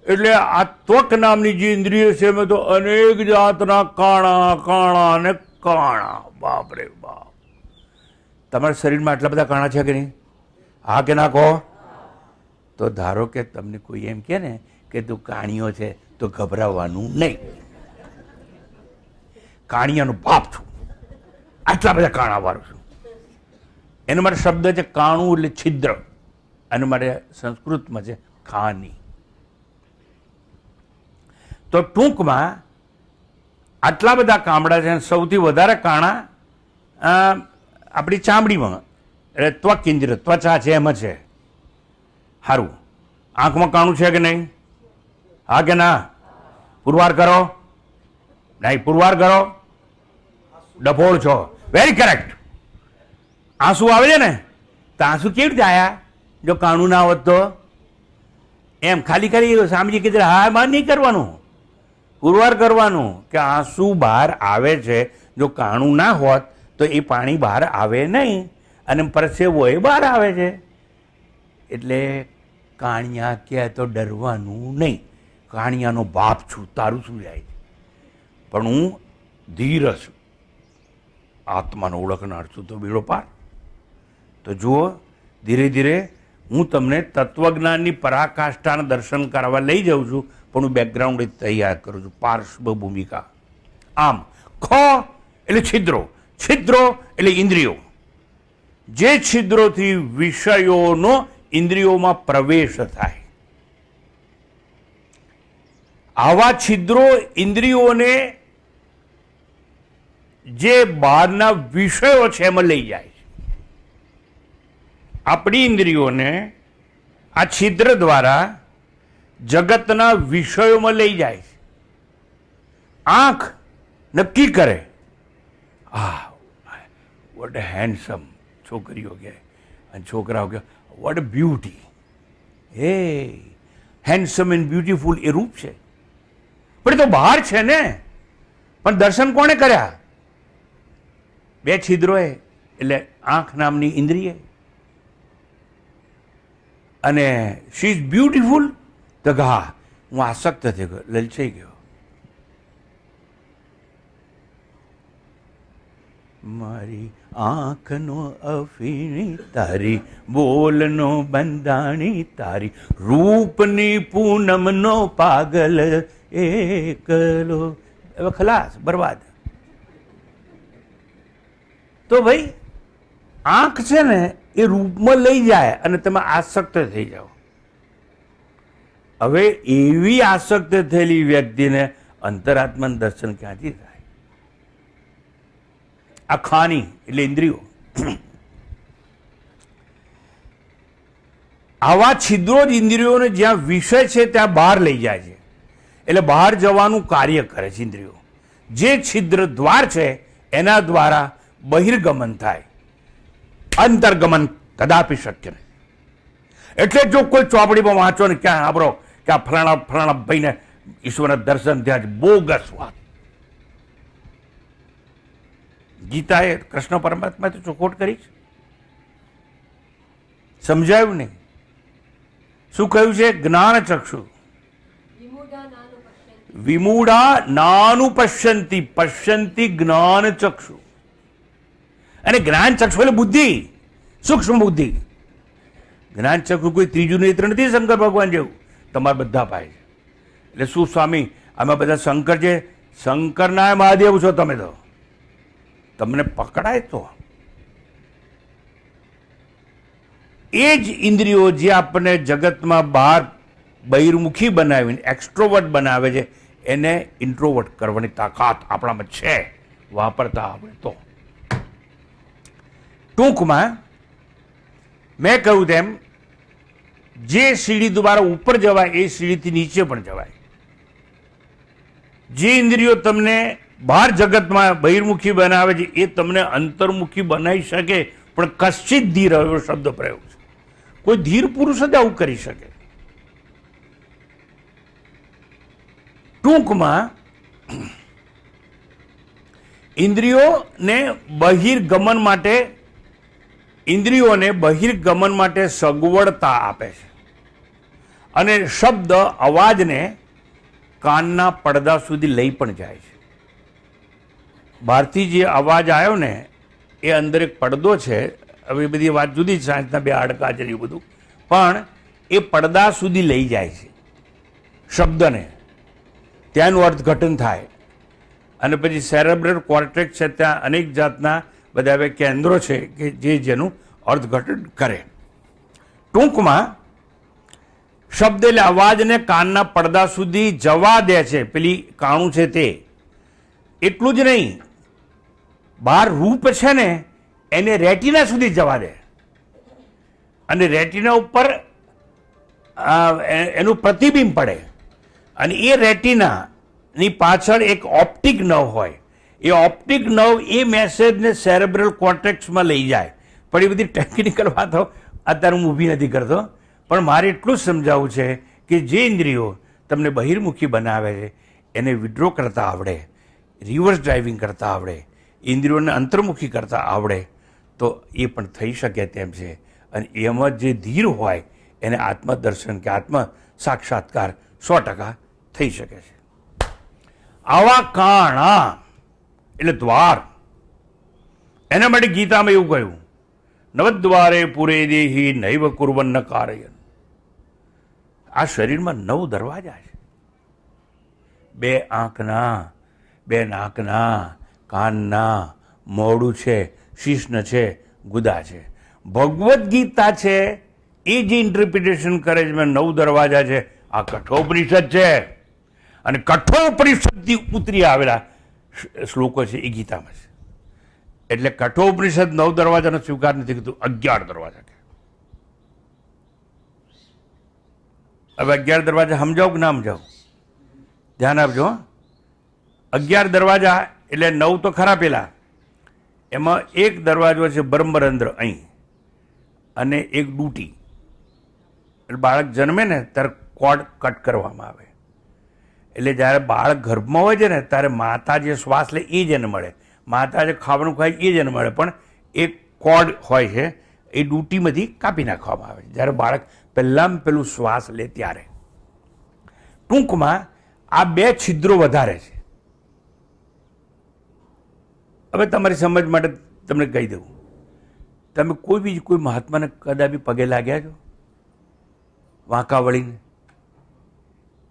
એટલે આ ત્વક નામની જે ઇન્દ્રિય છે એમાં તો અનેક જાતના કાણા કાણા ને કાણા. બાપ રે બાપ! તમારા શરીરમાં આટલા બધા કાણા છે કે નહીં? હા કે ના કહો? તો ધારો કે તમને કોઈ એમ કે ને કે તું કાણીઓ છે તો ગભરાવાનું નહીં. કાણિયાનો બાપ છું, આટલા બધા કાણા વાળું છું. એનો માટે શબ્દ છે કાણું એટલે છિદ્ર, અને માટે સંસ્કૃતમાં છે ખાની. તો ટૂંકમાં આટલા બધા કામડા છે. સૌથી વધારે કાણા આપણી ચામડીમાં, એટલે ત્વક ઇન્દ્રિય, ત્વચા છે એમાં છે. સારું, આંખમાં કાણું છે કે નહીં? હા કે ના? પુરવાર કરો. નહીં, પુરવાર કરો. ડફોળ છો. Very correct. આંસુ આવે છે ને, તો આંસુ કેવી રીતે આવ્યા જો કાણું ના હોત તો? એમ ખાલી ખાલી સામજી કીધું હા માં નહીં કરવાનું, પુરવાર કરવાનું કે આંસુ બહાર આવે છે. જો કાણું ના હોત તો એ પાણી બહાર આવે નહીં, અને પરસેવો એ બહાર આવે છે. એટલે કાણિયા કહે તો ડરવાનું નહીં. કાણિયાનો બાપ છું, તારું શું જાય છે? પણ હું ધીર છું, આત્માનો ઓળખનાર છું, તો બેડો પાર. તો જુઓ, ધીરે ધીરે હું તમને તત્વજ્ઞાનની પરાકાષ્ઠાના દર્શન કરવા લઈ જાઉં છું, પણ હું બેકગ્રાઉન્ડ તૈયાર કરું છું, પાર્શ્વ ભૂમિકા. આમ ખ એટલે છિદ્રો, છિદ્રો એટલે ઇન્દ્રિયો. જે છિદ્રોથી વિષયોનો ઇન્દ્રિયોમાં પ્રવેશ થાય, આવા છિદ્રો ઇન્દ્રિયોને જે બહારના વિષયો છે એમાં લઈ જાય છે. આપણી ઇન્દ્રિયોને આ છિદ્ર દ્વારા જગતના વિષયોમાં લઈ જાય છે. આંખ નક્કી કરે, વોટ અ હેન્ડસમ, છોકરીઓ કે અને છોકરાઓ કે વોટ અ બ્યુટી. હે હેન્ડસમ એન્ડ બ્યુટીફુલ એ રૂપ છે, પણ એ તો બહાર છે ને. પણ દર્શન કોણે કર્યા? બે છિદ્રોએ, એટલે આંખ નામની ઇન્દ્રિય. અને શી ઇઝ બ્યુટીફુલ, તો હા હું આસક્ત થઈ ગયો, લલચાઈ ગયો. મારી આંખનો અફીણી તારી, બોલનો બંધાણી તારી, રૂપની પૂનમનો પાગલ એકલો. હવે ખલાસ, બરબાદ. તો ભાઈ આંખ છે ને એ રૂપમાં લઈ જાય અને તમે આસક્ત થઈ જાઓ. હવે એવી આસક્ત થયેલી વ્યક્તિને અંતરાત્માનું દર્શન ક્યાંથી થાય? આ ખાની એટલે ઇન્દ્રિયો. આવા છિદ્રો જ ઇન્દ્રિયોને જ્યાં વિષય છે ત્યાં બહાર લઈ જાય છે. એટલે બહાર જવાનું કાર્ય કરે છે ઇન્દ્રિયો. જે છિદ્ર દ્વાર છે એના દ્વારા બહિર્ગમન થાય, અંતર્ગમન કદાપી શક્ય નહીં. એટલે જો કોઈ ચોપડીમાં વાંચો ને ક્યાં સાંભળો કે આ ફલાણા ફલાણા ભાઈને ઈશ્વરના દર્શન થયા છે, બોગસ વાત. ગીતાએ કૃષ્ણ પરમાત્માએ તો ચોખવટ કરી છે, સમજાયું નહીં. શું કહ્યું છે? જ્ઞાન ચક્ષુ વિમૂઢા નાનું પશ્યંતી પશ્યંતી જ્ઞાન ચક્ષુ. અને જ્ઞાન ચક્ષુ એટલે બુદ્ધિ, સૂક્ષ્મ બુદ્ધિ. જ્ઞાન ચક્ષુ કોઈ ત્રીજું નેત્ર નથી શંકર ભગવાન જેવું, તમારા બધા પાસે છે. એટલે શું સ્વામી આમાં બધા શંકર છે? શંકરના મહાદેવ છો તમે, તો તમને પકડાય તો એ જ ઇન્દ્રિયો જે આપણને જગતમાં બહાર બહિર્મુખી બનાવીને એક્સ્ટ્રોવર્ટ બનાવે છે, એને ઇન્ટ્રોવર્ટ કરવાની તાકાત આપણામાં છે, વાપરતા આવડે તો. ટૂંકમાં મેં કહ્યું તેમ જે સીડી દ્વારા ઉપર જવાય એ સીડીથી નીચે પણ જવાય. જે ઇન્દ્રિયો તમને બહાર જગતમાં બહિર્મુખી બનાવે છે એ તમને અંતર્મુખી બનાવી શકે, પણ કશ્ચિત ધીર એવો શબ્દ પ્રયોગ છે. કોઈ ધીર પુરુષ જ આવું કરી શકે. ટૂંકમાં ઇન્દ્રિયોને બહિર્ગમન માટે સગવડતા આપે છે. અને શબ્દ અવાજને કાનના પડદા સુધી લઈ પણ જાય છે. બહારથી જે અવાજ આવ્યો ને એ અંદર એક પડદો છે. હવે એ બધી વાત જુદી છે, સાયન્સના બે હાડકા છે એ બધું, પણ એ પડદા સુધી લઈ જાય છે શબ્દને. ત્યાંનું અર્થઘટન થાય અને પછી સેરેબ્રલ કોર્ટેક્સ છે, ત્યાં અનેક જાતના બધા એવા કેન્દ્રો છે કે જેનું અર્થઘટન કરે. ટૂંકમાં શબ્દ એટલે અવાજને કાનના પડદા સુધી જવા દે છે, પેલી કાણું છે તે. એટલું જ નહીં, બહાર રૂપ છે ને એને રેટિના સુધી જવા દે, અને રેટિના ઉપર એનું પ્રતિબિંબ પડે, અને એ રેટિનાની પાછળ એક ઓપ્ટિક નર્વ હોય. એ ઓપ્ટિક નર્વ એ મેસેજને સેરેબ્રલ કોર્ટેક્સમાં લઈ જાય. પણ એ બધી ટેકનિકલ વાતો અત્યારે હું ઊભી નથી કરતો, પણ મારે એટલું જ સમજાવવું છે કે જે ઇન્દ્રિયો તમને બહિર્મુખી બનાવે છે એને વિડ્રો કરતા આવડે, રિવર્સ ડ્રાઇવિંગ કરતા આવડે, ઇન્દ્રિયોને અંતર્મુખી કરતા આવડે તો એ પણ થઈ શકે તેમ છે. અને એમાં જે ધીર હોય એને આત્મદર્શન કે આત્મ સાક્ષાત્કાર 100% થઈ શકે છે. આવા કાણા એટલે દ્વાર. એના માટે ગીતામાં એવું કહ્યું, નવદ્વારે પુરે દેહી નૈવ કુર્વન્ન કારયન. આ શરીરમાં 9 દરવાજા છે. 2 આંખના, 2 નાકના, કાનના, મોઢું છે, શીશ્ન છે, ગુદા છે. ભગવદ્ ગીતા છે એ જે ઇન્ટરપ્રિટેશન કરે છે 9 દરવાજા છે, આ કઠોપનિષદ છે. અને કઠોપનિષદથી ઉતરી આવેલા શ્લોકો છે એ ગીતામાં છે. એટલે કઠોપનિષદ 9 દરવાજાનો સ્વીકાર નથી કીધું, 11 દરવાજા કે. હવે 11 દરવાજા સમજાવ કે ના સમજાવ? ધ્યાન આપજો. 11 દરવાજા એટલે 9 તો ખરા પેલા, એમાં એક દરવાજો છે બ્રહ્મરંધ્ર અહીં, અને એક ડૂટી. એટલે બાળક જન્મે ને ત્યારે કોડ કટ કરવામાં આવે. એટલે જ્યારે બાળક ગર્ભમાં હોય છે ને ત્યારે માતા જે શ્વાસ લે એ જ એને મળે, માતા જે ખાવાનું ખાય એ જ એને મળે, પણ એક કોડ હોય છે એ ડૂટીમાંથી કાપી નાખવામાં આવે જ્યારે બાળક પહેલું શ્વાસ લે ત્યારે. ટૂંકમાં આ 2 છિદ્રો વધારે છે. હવે તમારી સમજ માટે તમને કહી દઉં, તમે કોઈ મહાત્માને કદાપી પગે લાગ્યા છો વાંકા વળીને?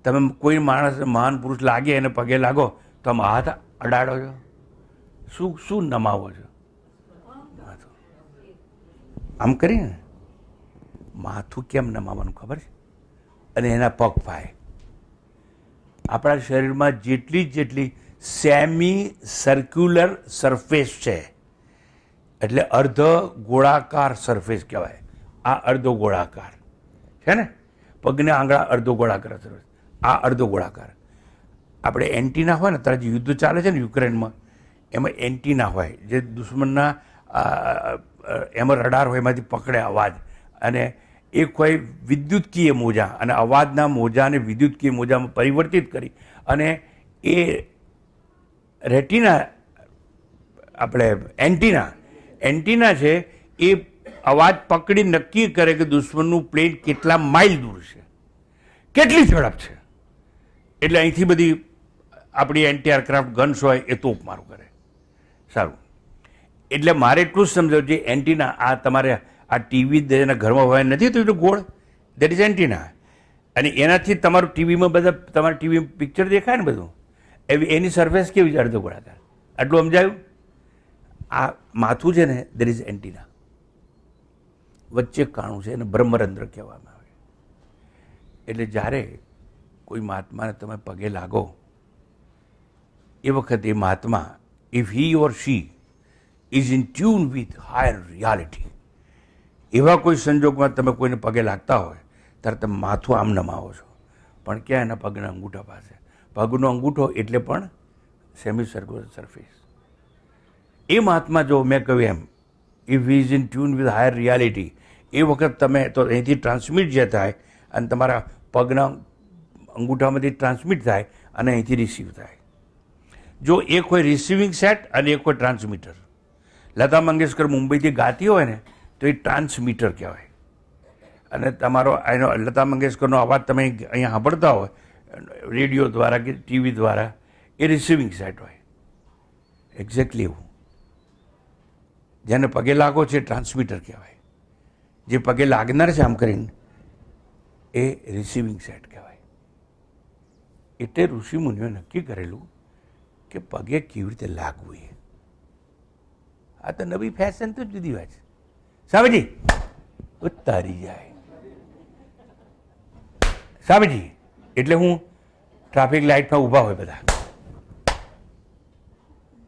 તમે કોઈ માણસ મહાન પુરુષ લાગે એને પગે લાગો તો આમ હાથ અડાડો છો? શું નમાવો છો? આમ કરીને માથું કેમ નમાવાનું ખબર છે? અને એના પગ પાય. આપણા શરીરમાં જેટલી સેમી સર્ક્યુલર સરફેસ છે, એટલે અર્ધ ગોળાકાર સરફેસ કહેવાય. આ અર્ધો ગોળાકાર છે ને, પગને આંગળા અર્ધો ગોળાકાર સરફેસ, આ અર્ધો ગોળાકાર. આપણે એન્ટીના હોય ને, અત્યારે જે યુદ્ધ ચાલે છે ને યુક્રેનમાં, એમાં એન્ટીના હોય જે દુશ્મનના એમાં રડાર હોય એમાંથી પકડે અવાજ, અને એક હોય વિદ્યુતકીય મોજા, અને અવાજના મોજાને વિદ્યુતકીય મોજામાં પરિવર્તિત કરી અને એ રેટિના આપણે એન્ટીના છે એ અવાજ પકડી નક્કી કરે કે દુશ્મનનું પ્લેન કેટલા માઇલ દૂર છે, કેટલી ઝડપ છે. એટલે અહીંથી બધી આપણી એન્ટી એરક્રાફ્ટ ગન્સ હોય એ તોપ મારું કરે. સારું, એટલે મારે એટલું જ સમજાવું છે એન્ટીના આ તમારે આ ટીવી જેના ઘરમાં હોય નથી તો એટલું ગોળ દેટ ઇઝ એન્ટીના. અને એનાથી તમારું ટીવીમાં બધા તમારા ટીવી પિક્ચર દેખાય ને બધું એની સરફેસ કેવી છે અડધો ગોળાકાર. આટલું સમજાયું? આ માથું છે ને દેટ ઇઝ એન્ટીના, વચ્ચે કાણું છે એને બ્રહ્મરંધ્ર કહેવામાં આવે. એટલે જ્યારે કોઈ મહાત્માને તમે પગે લાગો એ વખતે એ મહાત્મા if he or she is in tune with higher reality, એવા કોઈ સંજોગમાં તમે કોઈને પગે લાગતા હોય ત્યારે તમે માથું આમ નમાવો છો, પણ ક્યાં એના પગના અંગૂઠા પાસે. પગનો અંગૂઠો એટલે પણ સેમી સર્ક્યુલર સરફેસ. એ મહાત્મા જો મેં કહ્યું એમ if he is in tune with higher reality, એ વખત તમે તો અહીંથી ટ્રાન્સમિટ જે થાય અને તમારા પગના અંગૂઠામાંથી ટ્રાન્સમિટ થાય અને અહીંથી રિસીવ થાય. જો એક હોય રિસીવિંગ સેટ અને એક હોય ટ્રાન્સમીટર. લતા મંગેશકર મુંબઈથી ગાતી હોય ને તો એ ટ્રાન્સમીટર કહેવાય, અને તમારો એનો લતા મંગેશકરનો અવાજ તમે અહીંયા સાંભળતા હોય રેડિયો દ્વારા કે ટીવી દ્વારા, એ રિસીવિંગ સેટ હોય. એક્ઝેક્ટલી એવું. જેને પગે લાગો છે ટ્રાન્સમીટર કહેવાય, જે પગે લાગનાર છે આમ કરીને એ રિસીવિંગ સેટ કહેવાય. એટલે ઋષિમુનિઓએ નક્કી કરેલું કે પગે કેવી રીતે લાગવું. આ તો નવી ફેશન તો જુદી વાત છે. સાબજી ઉતારી જાય સાબજી. એટલે હું ટ્રાફિક લાઇટમાં ઊભા હોય, બધા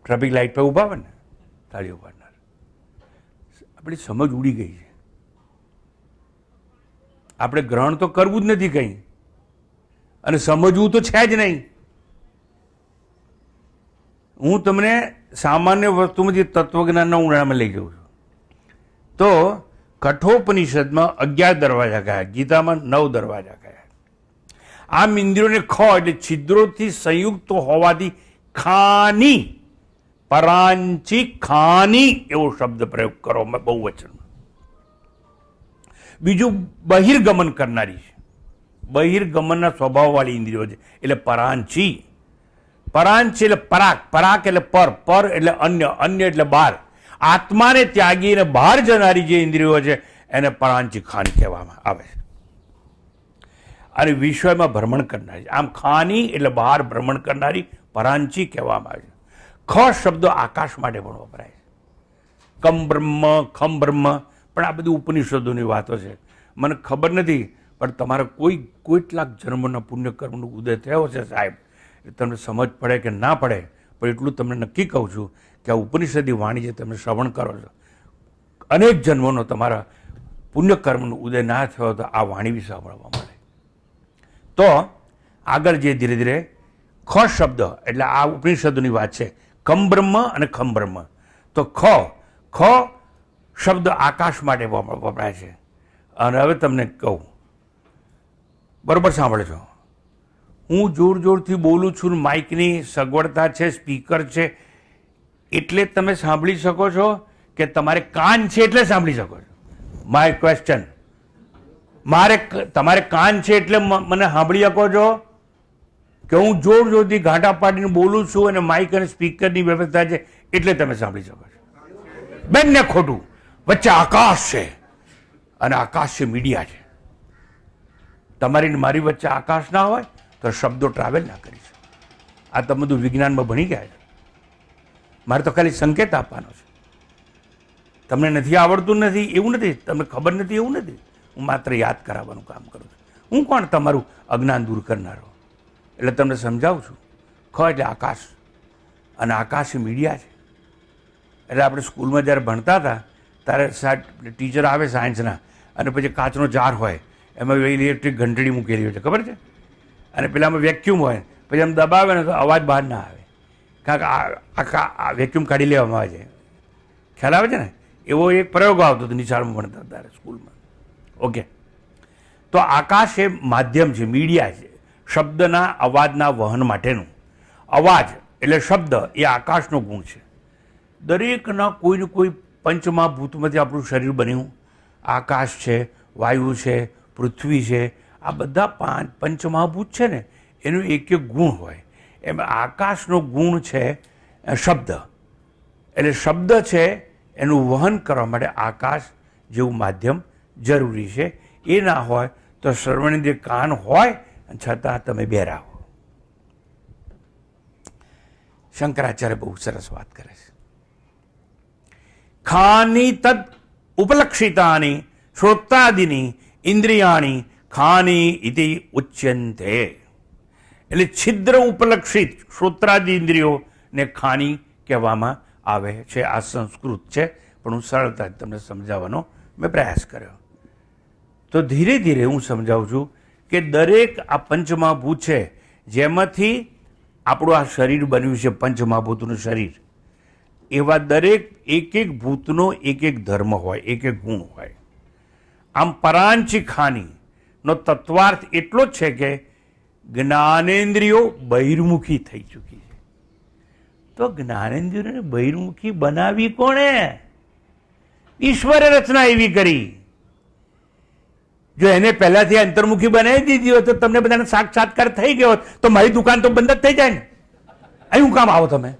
ટ્રાફિક લાઇટ પર ઊભા હોય ને તાળીઓ પાડનાર, આપણી સમજ ઉડી ગઈ છે. આપણે ગ્રહણ તો કરવું જ નથી કંઈ, અને સમજવું તો છે જ નહીં. હું તમને સામાન્ય વસ્તુમાંથી તત્વજ્ઞાનના ઊંડાણમાં લઈ જાઉં છું. તો કઠોપનિષદમાં 11 દરવાજા કયા, ગીતામાં 9 દરવાજા કયા. આમ ઇન્દ્રિયોને ખ એટલે છિદ્રોથી સંયુક્ત હોવાથી ખાની, પરાંચી ખાની એવો શબ્દ પ્રયોગ કરો બહુવચનમાં. બીજું બહિર્ગમન કરનારી છે, બહિર્ગમનના સ્વભાવવાળી ઇન્દ્રિયો છે એટલે પરાંચી. પરાંચ એટલે પરાક, પરાક એટલે પર એટલે અન્ય, અન્ય એટલે બહાર. આત્માને ત્યાગીને બહાર જનારી જે ઇન્દ્રિયો છે એને પરાંચી ખાની કહેવામાં આવે છે. અને વિશ્વમાં ભ્રમણ કરનારી, આમ ખાની એટલે બહાર ભ્રમણ કરનારી પરાંચી કહેવામાં આવે છે. ખ શબ્દ આકાશ માટે પણ વપરાય છે, કમ બ્રહ્મ, ખમ બ્રહ્મ, પણ આ બધી ઉપનિષદોની વાતો છે. મને ખબર નથી, પણ તમારા કેટલાક જન્મના પુણ્યકર્મનો ઉદય થયો છે સાહેબ, તમને સમજ પડે કે ના પડે, પણ એટલું તમને નક્કી કહું છું કે આ ઉપનિષદી વાણી જે તમે શ્રવણ કરો છો, અનેક જન્મોનો તમારા પુણ્યકર્મનો ઉદય ના થયો તો આ વાણી બી સાંભળવા મળે. તો આગળ જે ધીરે ધીરે ખ શબ્દ એટલે આ ઉપનિષદોની વાત છે, કમ બ્રહ્મ અને ખમ બ્રહ્મ. તો ખ શબ્દ આકાશ માટે વપરાય છે. અને હવે તમને કહું, બરોબર સાંભળે છો, હું જોર જોરથી બોલું છું, માઇકની સગવડતા છે, સ્પીકર છે, એટલે તમે સાંભળી શકો છો કે તમારે કાન છે એટલે સાંભળી શકો છો? My question. તમારે કાન છે એટલે મને સાંભળી શકો છો કે હું જોર જોરથી ઘાંટા પાડીને બોલું છું અને માઇક અને સ્પીકરની વ્યવસ્થા છે એટલે તમે સાંભળી શકો છો? બંને ખોટું. વચ્ચે આકાશ છે, અને આકાશ છે મીડિયા છે. તમારી ને મારી વચ્ચે આકાશ ના હોય તો શબ્દો ટ્રાવેલ ના કરી શકે. આ તમે બધું વિજ્ઞાનમાં ભણી ગયા છો, મારે તો ખાલી સંકેત આપવાનો છે. તમને નથી આવડતું નથી એવું નથી, તમને ખબર નથી એવું નથી, હું માત્ર યાદ કરાવવાનું કામ કરું છું. હું કોણ તમારું અજ્ઞાન દૂર કરનારો? એટલે તમને સમજાવું છું. ખ એટલે આકાશ, અને આકાશ એ મીડિયા છે. એટલે આપણે સ્કૂલમાં જ્યારે ભણતા હતા ત્યારે ટીચર આવે સાયન્સના, અને પછી કાચનો જાર હોય એમાં ઇલેક્ટ્રિક ઘંટડી મૂકેલી હોય છે, ખબર છે? અને પેલામાં વેક્યુમ હોય, પછી આમ દબાવે ને તો અવાજ બહાર ના આવે, કારણ કે આ વેક્યુમ કાઢી લેવામાં આવે છે. ખ્યાલ આવે છે ને? એવો એક પ્રયોગ આવતો હતો નિશાળમાં ભણતા ત્યારે સ્કૂલમાં. ઓકે, તો આકાશ એ માધ્યમ છે, મીડિયા છે, શબ્દના અવાજના વહન માટેનું. અવાજ એટલે શબ્દ એ આકાશનો ગુણ છે. દરેકના કોઈ ને કોઈ પંચમહાભૂતમાંથી આપણું શરીર બન્યું. આકાશ છે, વાયુ છે, પૃથ્વી છે, આ બધા પંચમહાભૂત છે ને, એનું એક એક ગુણ હોય. એમાં આકાશનો ગુણ છે શબ્દ. એટલે શબ્દ છે એનું વહન કરવા માટે આકાશ જેવું માધ્યમ જરૂરી છે. એ ના હોય તો શ્રવણેન્દ્રિય કાન હોય છતાં તમે બેરા હો. શંકરાચાર્ય બહુ સરસ વાત કરે છે. ખાની તદ ઉપલક્ષિતાની શ્રોતાદિની ઇન્દ્રિયાણી ખાની ઇતિ ઉચ્યંતે. એટલે છિદ્ર ઉપલક્ષિત શ્રોત્રાદિ ઇન્દ્રિયોને ખાની કહેવામાં આવે છે. આ સંસ્કૃત છે, પણ હું સરળતાથી તમને સમજાવવાનો મેં પ્રયાસ કર્યો. તો ધીરે ધીરે હું સમજાવું છું કે દરેક આ પંચમહાભૂત છે, જેમાંથી આપણું આ શરીર બન્યું છે, પંચમહાભૂતનું શરીર, એવા દરેક એક એક ભૂતનો એક એક ધર્મ હોય, એક એક ગુણ હોય. આમ પરાંચી ખાનીનો તત્વાર્થ એટલો જ છે કે જ્ઞાનેન્દ્રિયો બહિર્મુખી થઈ ચૂકી છે. તો જ્ઞાનેન્દ્રિયોને બહિર્મુખી બનાવી કોણે? ઈશ્વરે રચના એવી કરી. જો એને પહેલાથી અંતર્મુખી બનાવી દીધી હોત તો તમને બધાને સાક્ષાત્કાર થઈ ગયો હોત તો મારી દુકાન તો બંધ જ થઈ જાય ને. અહીં કામ આવો તમે?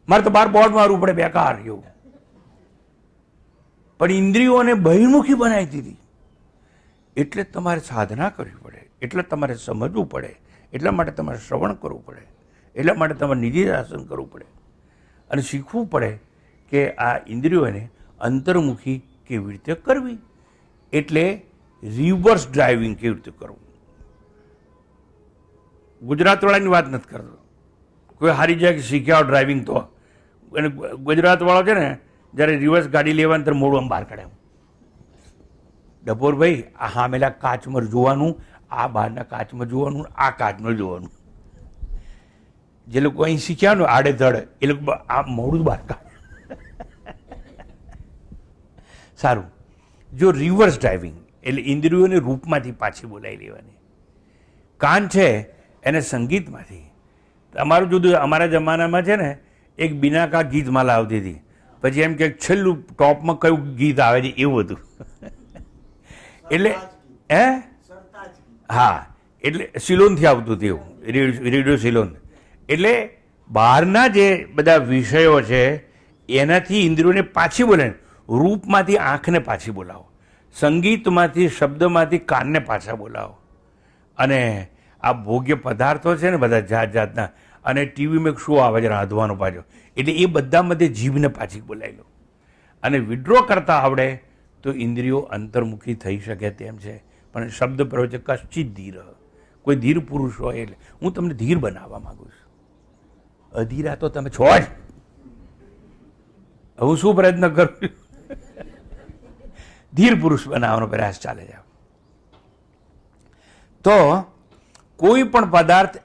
મારે તો બહાર બોર્ડ મારવું પડે, બેકાર એવું. પણ ઇન્દ્રિયોને બહિર્મુખી બનાવી દીધી. એટલે તમારે સાધના કરવી પડે, એટલે તમારે સમજવું પડે, એટલા માટે તમારે શ્રવણ કરવું પડે, એટલા માટે તમારે નિધિધ્યાસન કરવું પડે અને શીખવું પડે કે આ ઇન્દ્રિયોને અંતર્મુખી કેવી રીતે કરવી. એટલે રિવર્સ ડ્રાઇવિંગ કેવી રીતે કરવું. ગુજરાતવાળાની વાત નથી કરતો. કોઈ હારી જાય કે શીખ્યા હોય ડ્રાઇવિંગ તો એને ગુજરાતવાળો છે ને, જ્યારે રિવર્સ ગાડી લેવાની ત્યારે મોડું આમ બહાર કાઢે. ડભોરભાઈ, આ સામેલા કાચમાં જોવાનું, આ બહારના કાચમાં જોવાનું, આ કાચમાં જોવાનું. જે લોકો અહીં શીખ્યા ને આડેધડ, એ લોકો આ મોડું બહાર કાઢે. સારું. જો રિવર્સ ડ્રાઇવિંગ એટલે ઇન્દ્રિયોને રૂપમાંથી પાછી બોલાવી લેવાની. કાન છે એને સંગીતમાંથી. અમારું જુદું. અમારા જમાનામાં છે ને એક બિનાકા ગીતમાલા આવતી હતી. પછી એમ કે છેલ્લું ટોપમાં કયું ગીત આવે છે એવું હતું. એટલે હા, એટલે સિલોનથી આવતું હતું એવું, રેડિયો સિલોન. એટલે બહારના જે બધા વિષયો છે એનાથી ઇન્દ્રિયોને પાછી બોલે. રૂપમાંથી આંખને પાછી બોલાવો, સંગીતમાંથી શબ્દમાંથી કાનને પાછા બોલાવો. અને આ ભોગ્ય પદાર્થો છે ને બધા જાત જાતના, અને ટીવીમાં એક શો આવે છે રાંધવાનો પાછો, એટલે એ બધામાંથી જીભને પાછી બોલાવી લો. અને વિડ્રો કરતા આવડે તો ઇન્દ્રિયો અંતર્મુખી થઈ શકે તેમ છે. પણ શબ્દ પ્રવચે કશ્ચિત ધીર, કોઈ ધીર પુરુષ હોય એટલે હું તમને ધીર બનાવવા માંગુ છું. અધીરા તો તમે છો જ. હું શું પ્રયત્ન કરું? ધીર પુરુષ બનાવવાનો પ્રયાસ ચાલે છે. તો કોઈ પણ પદાર્થ,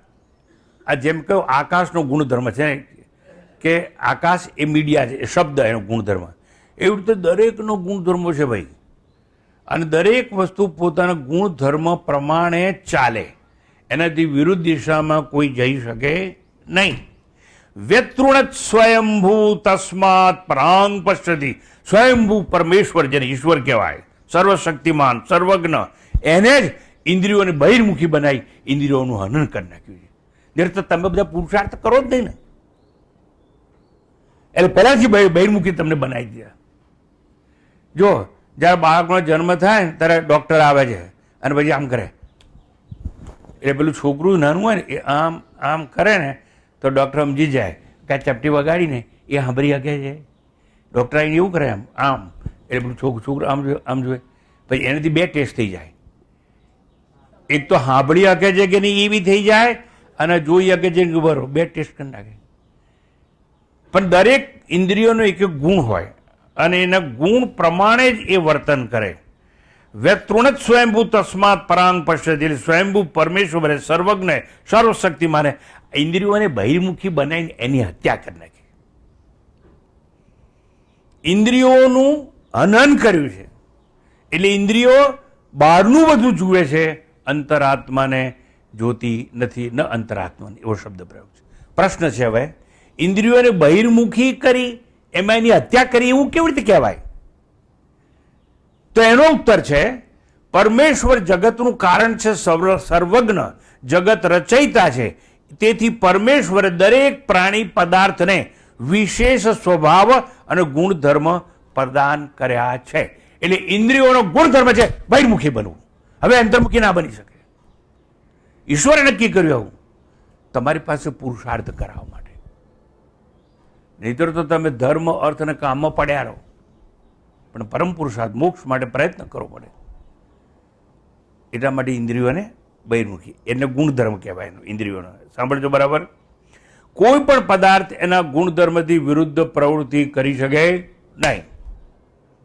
આ જેમ કહ્યું આકાશનો ગુણધર્મ છે કે આકાશ એ મીડિયા છે, એ શબ્દ એનો ગુણધર્મ. એવી રીતે દરેકનો ગુણધર્મો છે ભાઈ. અને દરેક વસ્તુ પોતાના ગુણધર્મ પ્રમાણે ચાલે, એનાથી વિરુદ્ધ દિશામાં કોઈ જઈ શકે નહીં. વ્યતૃણત સ્વયંભૂ તસ્માત પરાંગ પશ્યતિ. સ્વયંભૂ પરમેશ્વર જેને ઈશ્વર કહેવાય, સર્વશક્તિમાન, સર્વજ્ઞ, એને જ ઇન્દ્રિયોને બહિર્મુખી બનાવી ઇન્દ્રિયોનું હનન કરી નાખ્યું છે. જ્યારે તો તમે બધા પુરુષાર્થ કરો જ નહીં ને, એટલે પહેલાથી બહિર્મુખી તમને બનાવી દીધા. જો જ્યારે બાળકનો જન્મ થાય ને ત્યારે ડૉક્ટર આવે છે અને પછી આમ કરે, એટલે પેલું છોકરું નાનું હોય ને એ આમ આમ કરે ને તો ડૉક્ટર સમજી જાય કે આ ચપટી વગાડીને એ સાંભળી શકે છે. ડૉક્ટર આવીને એવું કરે આમ આમ, એટલે પેલું છોકરું આમ જોવે. પછી એનાથી બે ટેસ્ટ થઈ જાય. એક તો સાંભળી શકે છે કે નહીં એ બી થઈ જાય, અને જોઈ શકે છે કે બરો, બે ટેસ્ટ કરી નાખે. પણ દરેક ઇન્દ્રિયોનો એક એક ગુણ હોય અને એના ગુણ પ્રમાણે જ એ વર્તન કરે. વ્યતૃણત સ્વયંભૂ તસ્માત પરાંગ પશ્યતિ. સ્વયંભૂ પરમેશ્વરે સર્વજ્ઞ સર્વશક્તિમાને ઇન્દ્રિયોને બહિર્મુખી બનાવીને એની હત્યા કરી નાખી. ઇન્દ્રિયોનું હનન કર્યું છે. એટલે ઇન્દ્રિયો બહારનું બધું જુએ છે, અંતરાત્માને જોતી નથી. ન અંતરાત્માને એવો શબ્દ પ્રયોગ છે. પ્રશ્ન છે હવે, ઇન્દ્રિયોને બહિર્મુખી કરી એમાં એની હત્યા કરી એવું કેવી રીતે કહેવાય? તો એનો ઉત્તર છે પરમેશ્વર જગતનું કારણ છે, સર્વજ્ઞ જગત રચયિતા છે. તેથી પરમેશ્વરે દરેક પ્રાણી પદાર્થને વિશેષ સ્વભાવ અને ગુણધર્મ પ્રદાન કર્યા છે. એટલે ઇન્દ્રિયોનો ગુણધર્મ છે બહિર્મુખી બનવું. હવે અંતર્મુખી ના બની શકે. ઈશ્વરે નક્કી કર્યું આવું તમારી પાસે પુરુષાર્થ કરાવવા માટે. નહીતર તો તમે ધર્મ અર્થ અને કામમાં પડ્યા રહો. પણ પરમ પુરુષાર્થ મોક્ષ માટે પ્રયત્ન કરવો પડે. એટલા માટે ઇન્દ્રિયોને બહિર્મુખી એટલે ગુણધર્મ કહેવાય એનો ઇન્દ્રિયોનો. સાંભળજો બરાબર. કોઈ પણ પદાર્થ એના ગુણધર્મથી વિરુદ્ધ પ્રવૃત્તિ કરી શકે નહીં.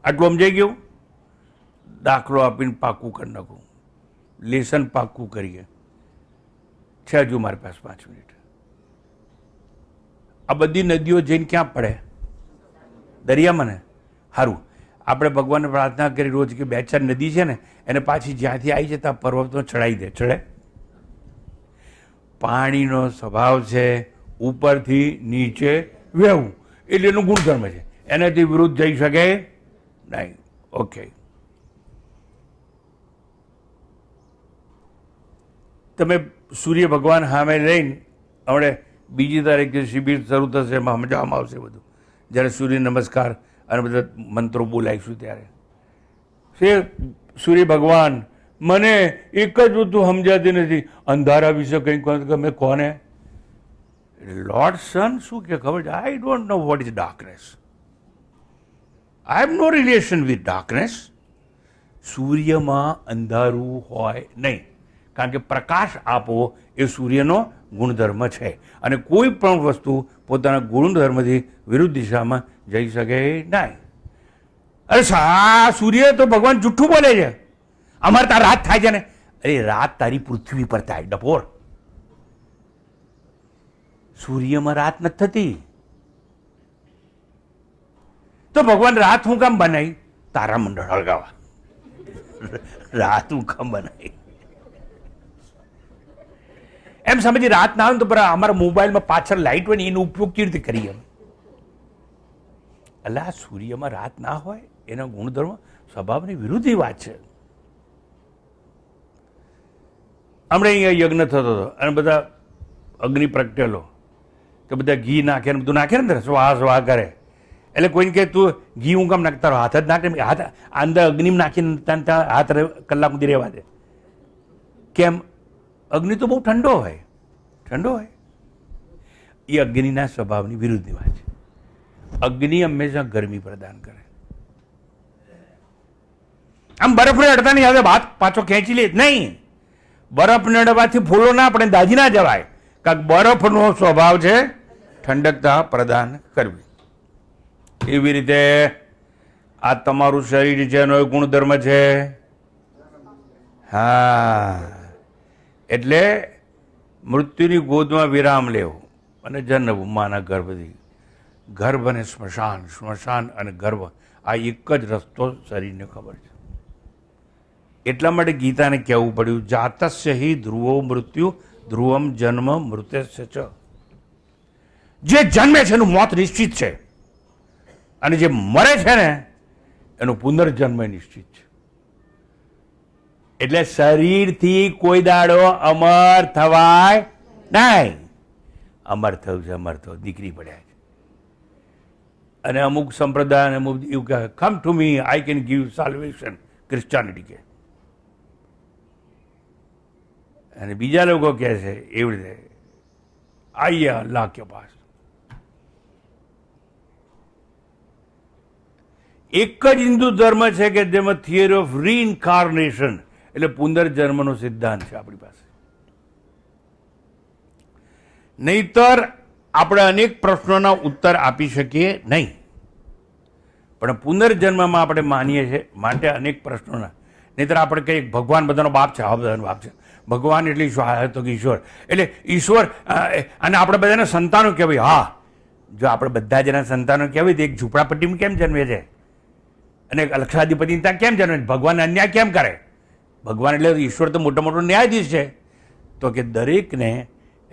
આટલું સમજાઈ ગયું? દાખલો આપીને પાકું કરી નાખું. લેસન પાકું કરીએ. છે હજુ મારી પાસે 5 મિનિટ. આ બધી નદીઓ જઈને ક્યાં પડે? દરિયામાં ને. સારું, આપણે ભગવાનને પ્રાર્થના કરી રોજ કે 2-4 નદી છે ને એને પાછી જ્યાંથી આવી છે ત્યાં પર્વતમાં ચડાવી દે. ચડે? પાણીનો સ્વભાવ છે ઉપરથી નીચે વહેવું, એટલે એનું ગુણધર્મ છે. એનાથી વિરુદ્ધ જઈ શકે નહીં. ઓકે, તમે સૂર્ય ભગવાન સામે લઈને હમણે 2 તારીખે શિબિર શરૂ થશે, એમાં સમજાવવામાં આવશે બધું. જ્યારે સૂર્ય નમસ્કાર અને બધા મંત્રો બોલાવીશું ત્યારે સૂર્ય ભગવાન મને એક જ વસ્તુ સમજાતી નથી, અંધારા વિશે કંઈક તમે કોને? લોર્ડ સન શું કે ખબર છે? I don't know what is darkness. I have no relation with darkness. સૂર્યમાં અંધારું હોય નહીં, કારણ કે પ્રકાશ આપવો એ સૂર્યનો ગુણધર્મ છે. અને કોઈ પણ વસ્તુ પોતાના ગુણધર્મથી વિરુદ્ધ દિશામાં જઈ શકે નહીં. અરે સૂર્ય તો ભગવાન જુઠ્ઠું બોલે છે. અમારે ત્યાં રાત થાય છે ને. અરે રાત તારી પૃથ્વી પર થાય ડપોર. સૂર્યમાં રાત નથી થતી. તો ભગવાન રાત હું કામ બનાવી? તારા મંડળ હળગાવા. રાત હું કામ બનાવી એમ સમજી. રાત ના આવે તો પર અમારા મોબાઈલમાં પાછળ લાઇટ હોય ને એનો ઉપયોગ કેવી રીતે કરીએ? એટલે આ સૂર્યમાં રાત ના હોય એનો ગુણધર્મ સ્વભાવની વિરુદ્ધ વાત છે. હમણાં અહીંયા યજ્ઞ થતો હતો અને બધા અગ્નિ પ્રગટેલો તો બધા ઘી નાખે ને બધું નાખે ને સ્વાહ સ્વાહ કરે. એટલે કોઈને કહે તું ઘી હું કામ નાખ, તારો હાથ જ નાખે. હાથ અંદર અગ્નિમાં નાખીને ત્યાં હાથ કલાક સુધી રહેવા દે. કેમ? અગ્નિ તો બહુ ઠંડો હોય. ઠંડો હોય એ અગ્નિના સ્વભાવની વિરુદ્ધની વાત છે. અગ્નિ હંમેશા ગરમી પ્રદાન કરે. આમ બરફને અડતા નહીં, હવે હાથ પાછો ખેંચી લે નહીં. બરફને અડવાથી ફૂલો ના પડે, દાજી ના જવાય. કારણ બરફનો સ્વભાવ છે ઠંડકતા પ્રદાન કરવી. એવી રીતે આ તમારું શરીર છે એનો ગુણધર્મ છે. હા, એટલે મૃત્યુની ગોદમાં વિરામ લેવો અને જન્મવું માના ગર્ભથી. ગર્ભ અને સ્મશાન, સ્મશાન અને ગર્ભ આ એક જ રસ્તો શરીરને ખબર છે. એટલા માટે ગીતાને કહેવું પડ્યું જાતસ્ય હિ ધ્રુવો મૃત્યુ ધ્રુવમ જન્મ મૃત્યસ્ય ચ. જે જન્મે છે એનું મોત નિશ્ચિત છે અને જે મરે છે ને એનો પુનર્જન્મ નિશ્ચિત છે. એટલે શરીરથી કોઈ દાડો અમર થવાય નહીં. અમર થયું છે, અમર થયું, દીકરી પડ્યા છે. અને અમુક સંપ્રદાય અમુક એવું કહે come to me I can give salvation, Christianity કે. અને બીજા લોકો કહે છે એવી રીતે આઈએ અલ્લાહ કે પાસ. એક જ હિન્દુ ધર્મ છે કે જેમાં થિયરી ઓફ રીઇન્કાર્નેશન એટલે પુનર્જન્મનો સિદ્ધાંત છે આપણી પાસે. નહીતર આપણે અનેક પ્રશ્નોના ઉત્તર આપી શકીએ નહીં. પણ પુનર્જન્મમાં આપણે માનીએ છીએ માટે અનેક પ્રશ્નોના. નહીતર આપણે કહીએ ભગવાન બધાનો બાપ છે, હા બધાનો બાપ છે. ભગવાન એટલે ઈશ્વર, તો કે ઈશ્વર એટલે ઈશ્વર. અને આપણે બધાના સંતાનો કહેવાય. હા, જો આપણે બધા જના સંતાનો કહેવાય તો એક ઝૂંપડાપટ્ટીમાં કેમ જન્મે છે અને લક્ષાધિપતિ ત્યાં કેમ જન્મે? ભગવાન અન્યાય કેમ કરે? ભગવાન એટલે ઈશ્વર તો મોટો મોટો ન્યાયાધીશ છે. તો કે દરેકને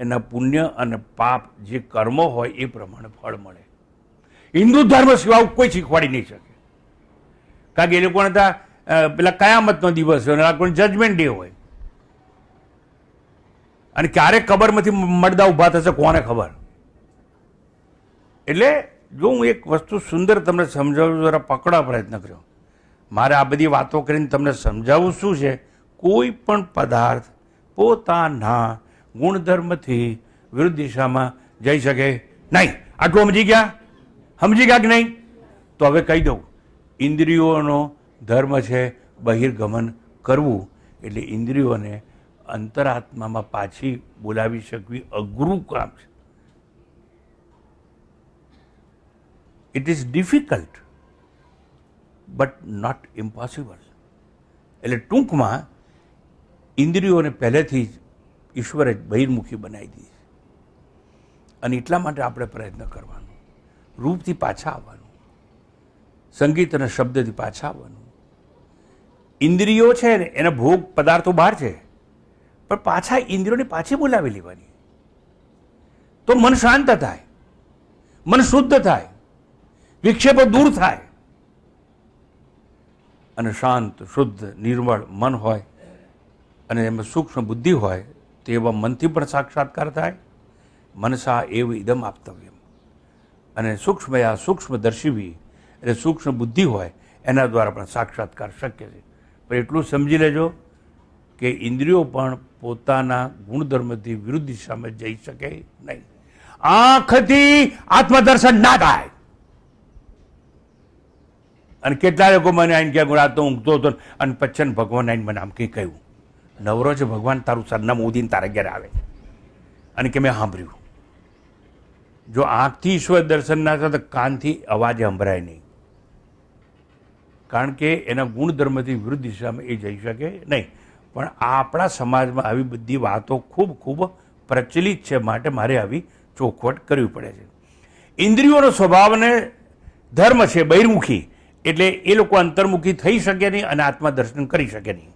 એના પુણ્ય અને પાપ જે કર્મો હોય એ પ્રમાણે ફળ મળે. હિન્દુ ધર્મ સિવાય કોઈ શીખવાડી નહીં શકે. કારણ કે એ લોકોને ત્યાં પેલા કયામતનો દિવસ હોય, આ કોઈ જજમેન્ટ ડે હોય, અને ક્યારે કબરમાંથી મળદા ઊભા થશે કોને ખબર. એટલે જો હું એક વસ્તુ સુંદર તમને સમજાવું, જરા પકડવા પ્રયત્ન કર્યો. મારે આ બધી વાતો કરીને તમને સમજાવવું શું છે, કોઈ પણ પદાર્થ પોતાના ગુણધર્મથી વિરુદ્ધ દિશામાં જઈ શકે નહીં. આટલું સમજી ગયા? સમજી ગયા કે નહીં? તો હવે કહી દઉં, ઇન્દ્રિયોનો ધર્મ છે બહિર્ગમન કરવું. એટલે ઇન્દ્રિયોને અંતરાત્મામાં પાછી બોલાવી શકવી અઘરું કામ છે. It is difficult but not impossible. એટલે ટૂંકમાં ઇન્દ્રિયોને પહેલેથી જ ઈશ્વરે બહિર્મુખી બનાવી દીધી, અને એટલા માટે આપણે પ્રયત્ન કરવાનો, રૂપથી પાછા આવવાનું, સંગીત અને શબ્દથી પાછા આવવાનું. ઇન્દ્રિયો છે ને એના ભોગ પદાર્થો બહાર છે, પણ પાછા ઇન્દ્રિયોને પાછી બોલાવી લેવાની, તો મન શાંત થાય, મન શુદ્ધ થાય, વિક્ષેપો દૂર થાય. અને શાંત શુદ્ધ નિર્મળ મન હોય અને એમાં સૂક્ષ્મ બુદ્ધિ હોય તો એવા મનથી પણ સાક્ષાત્કાર થાય. મનસા એવ ઇદમ આપતવ્યમ. અને સૂક્ષ્મયા સૂક્ષ્મદર્શિવી, એટલે સૂક્ષ્મ બુદ્ધિ હોય એના દ્વારા પણ સાક્ષાત્કાર શક્ય છે. પણ એટલું સમજી લેજો કે ઇન્દ્રિયો પણ પોતાના ગુણધર્મથી વિરુદ્ધ દિશામાં જઈ શકે નહીં. આંખથી આત્મદર્શન ના થાય. અને કેટલા લોકો મને આવીને ક્યાં રાત તો ઊંઘતો હતો અને પછી ભગવાન આવીને મને આમ કંઈ કહ્યું, નવરો છે ભગવાન તારું સરનામું ઉદીને તારા ઘેર આવે, અને કે મેં સાંભળ્યું. જો આંખથી ઈશ્વર દર્શન ના થાય તો કાનથી અવાજ સંભળાય નહીં, કારણ કે એના ગુણધર્મથી વિરુદ્ધ દિશામાં એ જઈ શકે નહીં. પણ આપણા સમાજમાં આવી બધી વાતો ખૂબ ખૂબ પ્રચલિત છે, માટે મારે આવી ચોખવટ કરવી પડે છે. ઇન્દ્રિયોનો સ્વભાવને ધર્મ છે બહિર્મુખી, એટલે એ લોકો અંતર્મુખી થઈ શકે નહીં અને આત્મા દર્શન કરી શકે નહીં.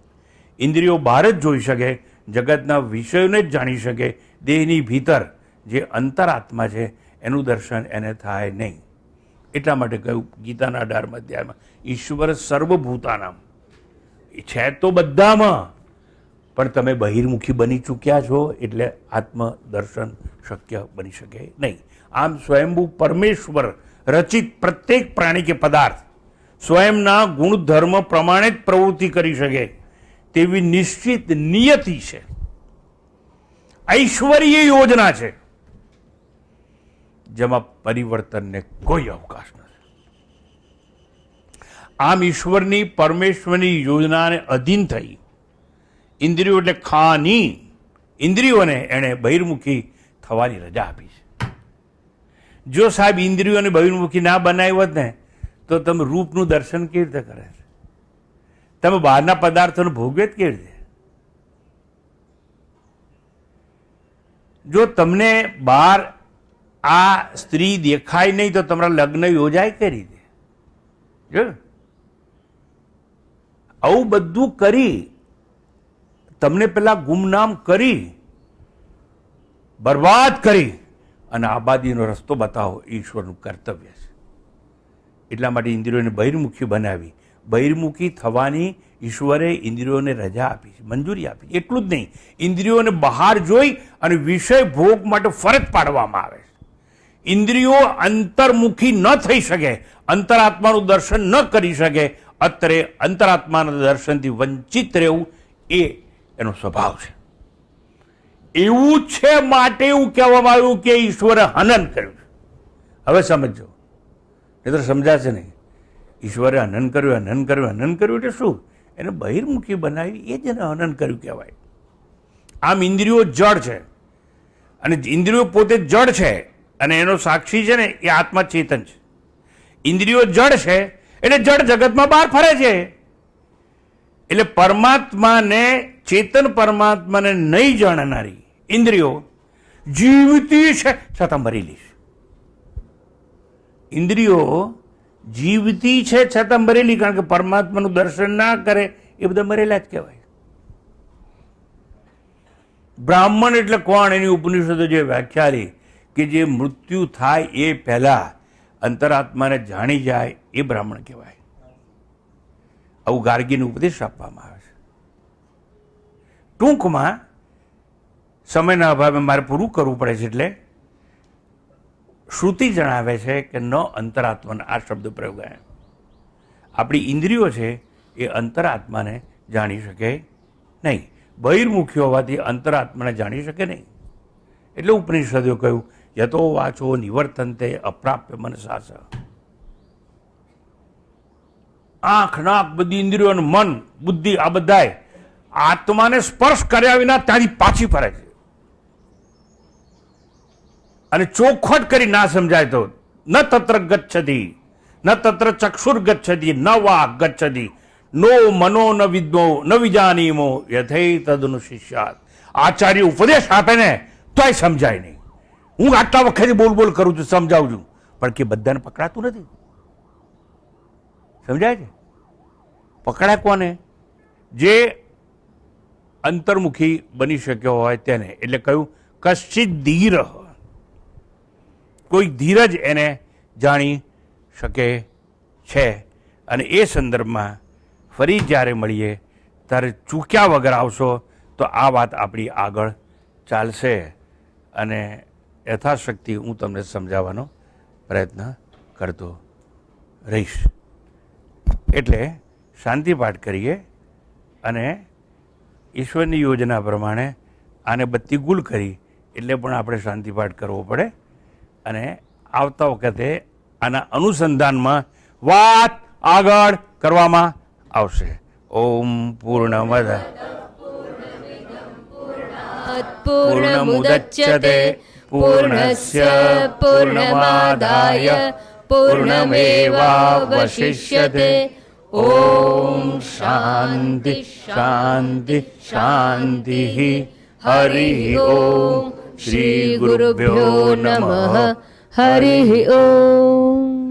ઇન્દ્રિયો બહાર જ જોઈ શકે, જગતના વિષયોને જ જાણી શકે, દેહની ભીતર જે અંતરાત્મા છે એનું દર્શન એને થાય નહીં. એટલા માટે કહ્યું ગીતાના 18મા અધ્યાયમાં, ઈશ્વર સર્વભૂતાનામ, છે તો બધામાં, પણ તમે બહિર્મુખી બની ચૂક્યા છો એટલે આત્મદર્શન શક્ય બની શકે નહીં. આમ સ્વયંભૂ પરમેશ્વર રચિત પ્રત્યેક પ્રાણી કે પદાર્થ સ્વયંના ગુણધર્મ પ્રમાણે જ પ્રવૃત્તિ કરી શકે તેવી નિશ્ચિત નિયતિ છે, ઐશ્વર્ય યોજના છે, જેમાં પરિવર્તનને કોઈ અવકાશ નથી. આમ ઈશ્વરની પરમેશ્વરની યોજનાને અધીન થઈ ઇન્દ્રિયો એટલે ખાની ઇન્દ્રિયોને એણે બહિર્મુખી થવાની રજા આપી છે. જો સાહેબ ઇન્દ્રિયોને બહિર્મુખી ના બનાવી હોત ને તો તમે રૂપનું દર્શન કેવી રીતે કરે છે? તમે બહારના પદાર્થોને ભોગવે કેવી રીતે? જો તમને બહાર આ સ્ત્રી દેખાય નહીં તો તમારા લગ્ન યોજાય કઈ રીતે? જો આવું બધું કરી તમને પેલા ગુમનામ કરી બરબાદ કરી અને આબાદીનો રસ્તો બતાવો ઈશ્વરનું કર્તવ્ય છે. એટલા માટે ઇન્દ્રિયોને બહિર્મુખી બનાવી, બહિર્મુખી થવાની ઈશ્વરે ઇન્દ્રિયોને રજા આપી છે, મંજૂરી આપી. એટલું જ નહીં, ઇન્દ્રિયોને બહાર જોઈ અને વિષય ભોગ માટે ફરજ પાડવામાં આવે છે. ઇન્દ્રિયો અંતર્મુખી ન થઈ શકે, અંતરાત્માનું દર્શન ન કરી શકે, અત્રે અંતરાત્માના દર્શનથી વંચિત રહેવું એ એનો સ્વભાવ છે. એવું છે માટે એવું કહેવામાં આવ્યું કે ઈશ્વરે હનન કર્યું છે. હવે સમજો, એ તો સમજાશે નહીં. ઈશ્વરે હનન કર્યું, હનન કર્યું, હનન કર્યું એટલે શું? એને બહિર્મુખી બનાવી, એ જ એને હનન કર્યું કહેવાય. આમ ઇન્દ્રિયો જડ છે અને ઇન્દ્રિયો પોતે જડ છે અને એનો સાક્ષી છે ને એ આત્મા ચેતન છે. ઇન્દ્રિયો જડ છે એટલે જડ જગતમાં બહાર ફરે છે. એટલે પરમાત્માને, ચેતન પરમાત્માને નહીં જાણનારી ઇન્દ્રિયો જીવતી છે છતાં મરેલી છે. ઇન્દ્રિયો જીવતી છે છતાં મરેલી, કારણ કે પરમાત્માનું દર્શન ના કરે એ બધા મરેલા જ કહેવાય. બ્રાહ્મણ એટલે કોણ? એની ઉપનિષદો જે વ્યાખ્યા આપી કે જે મૃત્યુ થાય એ પહેલા અંતરાત્માને જાણી જાય એ બ્રાહ્મણ કહેવાય. આવું ગાર્ગીને ઉપદેશ આપવામાં આવે છે. ટૂંકમાં સમયના અભાવે મારે પૂરું કરવું પડે છે, એટલે શ્રુતિ જણાવે છે કે ન અંતરાત્માને આ શબ્દ પ્રયોગ આવ્યા. આપણી ઇન્દ્રિયો છે એ અંતરાત્માને જાણી શકે નહીં. બહિર્મુખી હોવાથી અંતરાત્માને જાણી શકે નહીં. એટલે ઉપનિષદો કહ્યું યતો વાચો નિવર્તન્તે અપ્રાપ્ય મનસા સ. આંખ, નાક, બધી ઇન્દ્રિયો, મન, બુદ્ધિ આ બધાય આત્માને સ્પર્શ કર્યા વિના ત્યાંથી પાછી ફરે છે. અને ચોખવટ કરી ના સમજાય તો ન તત્ર ગચ્છતિ, ન તત્ર ચક્ષુર ગચ્છતિ, ન વાક ગચ્છતિ, નો મનો ન વિદ્મો ન વિજાનીમો યથૈ તદનુ શિષ્યાત. આચાર્ય ઉપદેશ આપે ને તોય સમજાય નહીં. હું આટલા વખતે બોલ કરું છું, સમજાવું છું, પણ કે બધાને પકડાતું નથી. સમજાય છે? પકડાય કોને? જે અંતર્મુખી બની શક્યો હોય તેને. એટલે કહ્યું કશ્ચિત ધીર, કોઈ ધીરજ એને જાણી શકે છે. અને એ સંદર્ભમાં ફરી જ્યારે મળીએ ત્યારે ચૂક્યા વગર આવશો તો આ વાત આપણી આગળ ચાલશે અને યથાશક્તિ હું તમને સમજાવવાનો પ્રયત્ન કરતો રહીશ. એટલે શાંતિપાઠ કરીએ અને ઈશ્વરની યોજના પ્રમાણે આને બત્તી ગુલ કરી એટલે પણ આપણે શાંતિપાઠ કરવો પડે. અને આવતા વખતે આના અનુસંધાનમાં વાત આગળ કરવામાં આવશે. ઓમ પૂર્ણમદ પૂર્ણમુદચ્યતે પૂર્ણસ્ય પૂર્ણમાદાય પૂર્ણમેવાવશિષ્યતે. ઓમ શાંતિ શાંતિ શાંતિ. હરિ ઓમ. શ્રી ગુરુભ્યો નમઃ. હરિ ઓમ.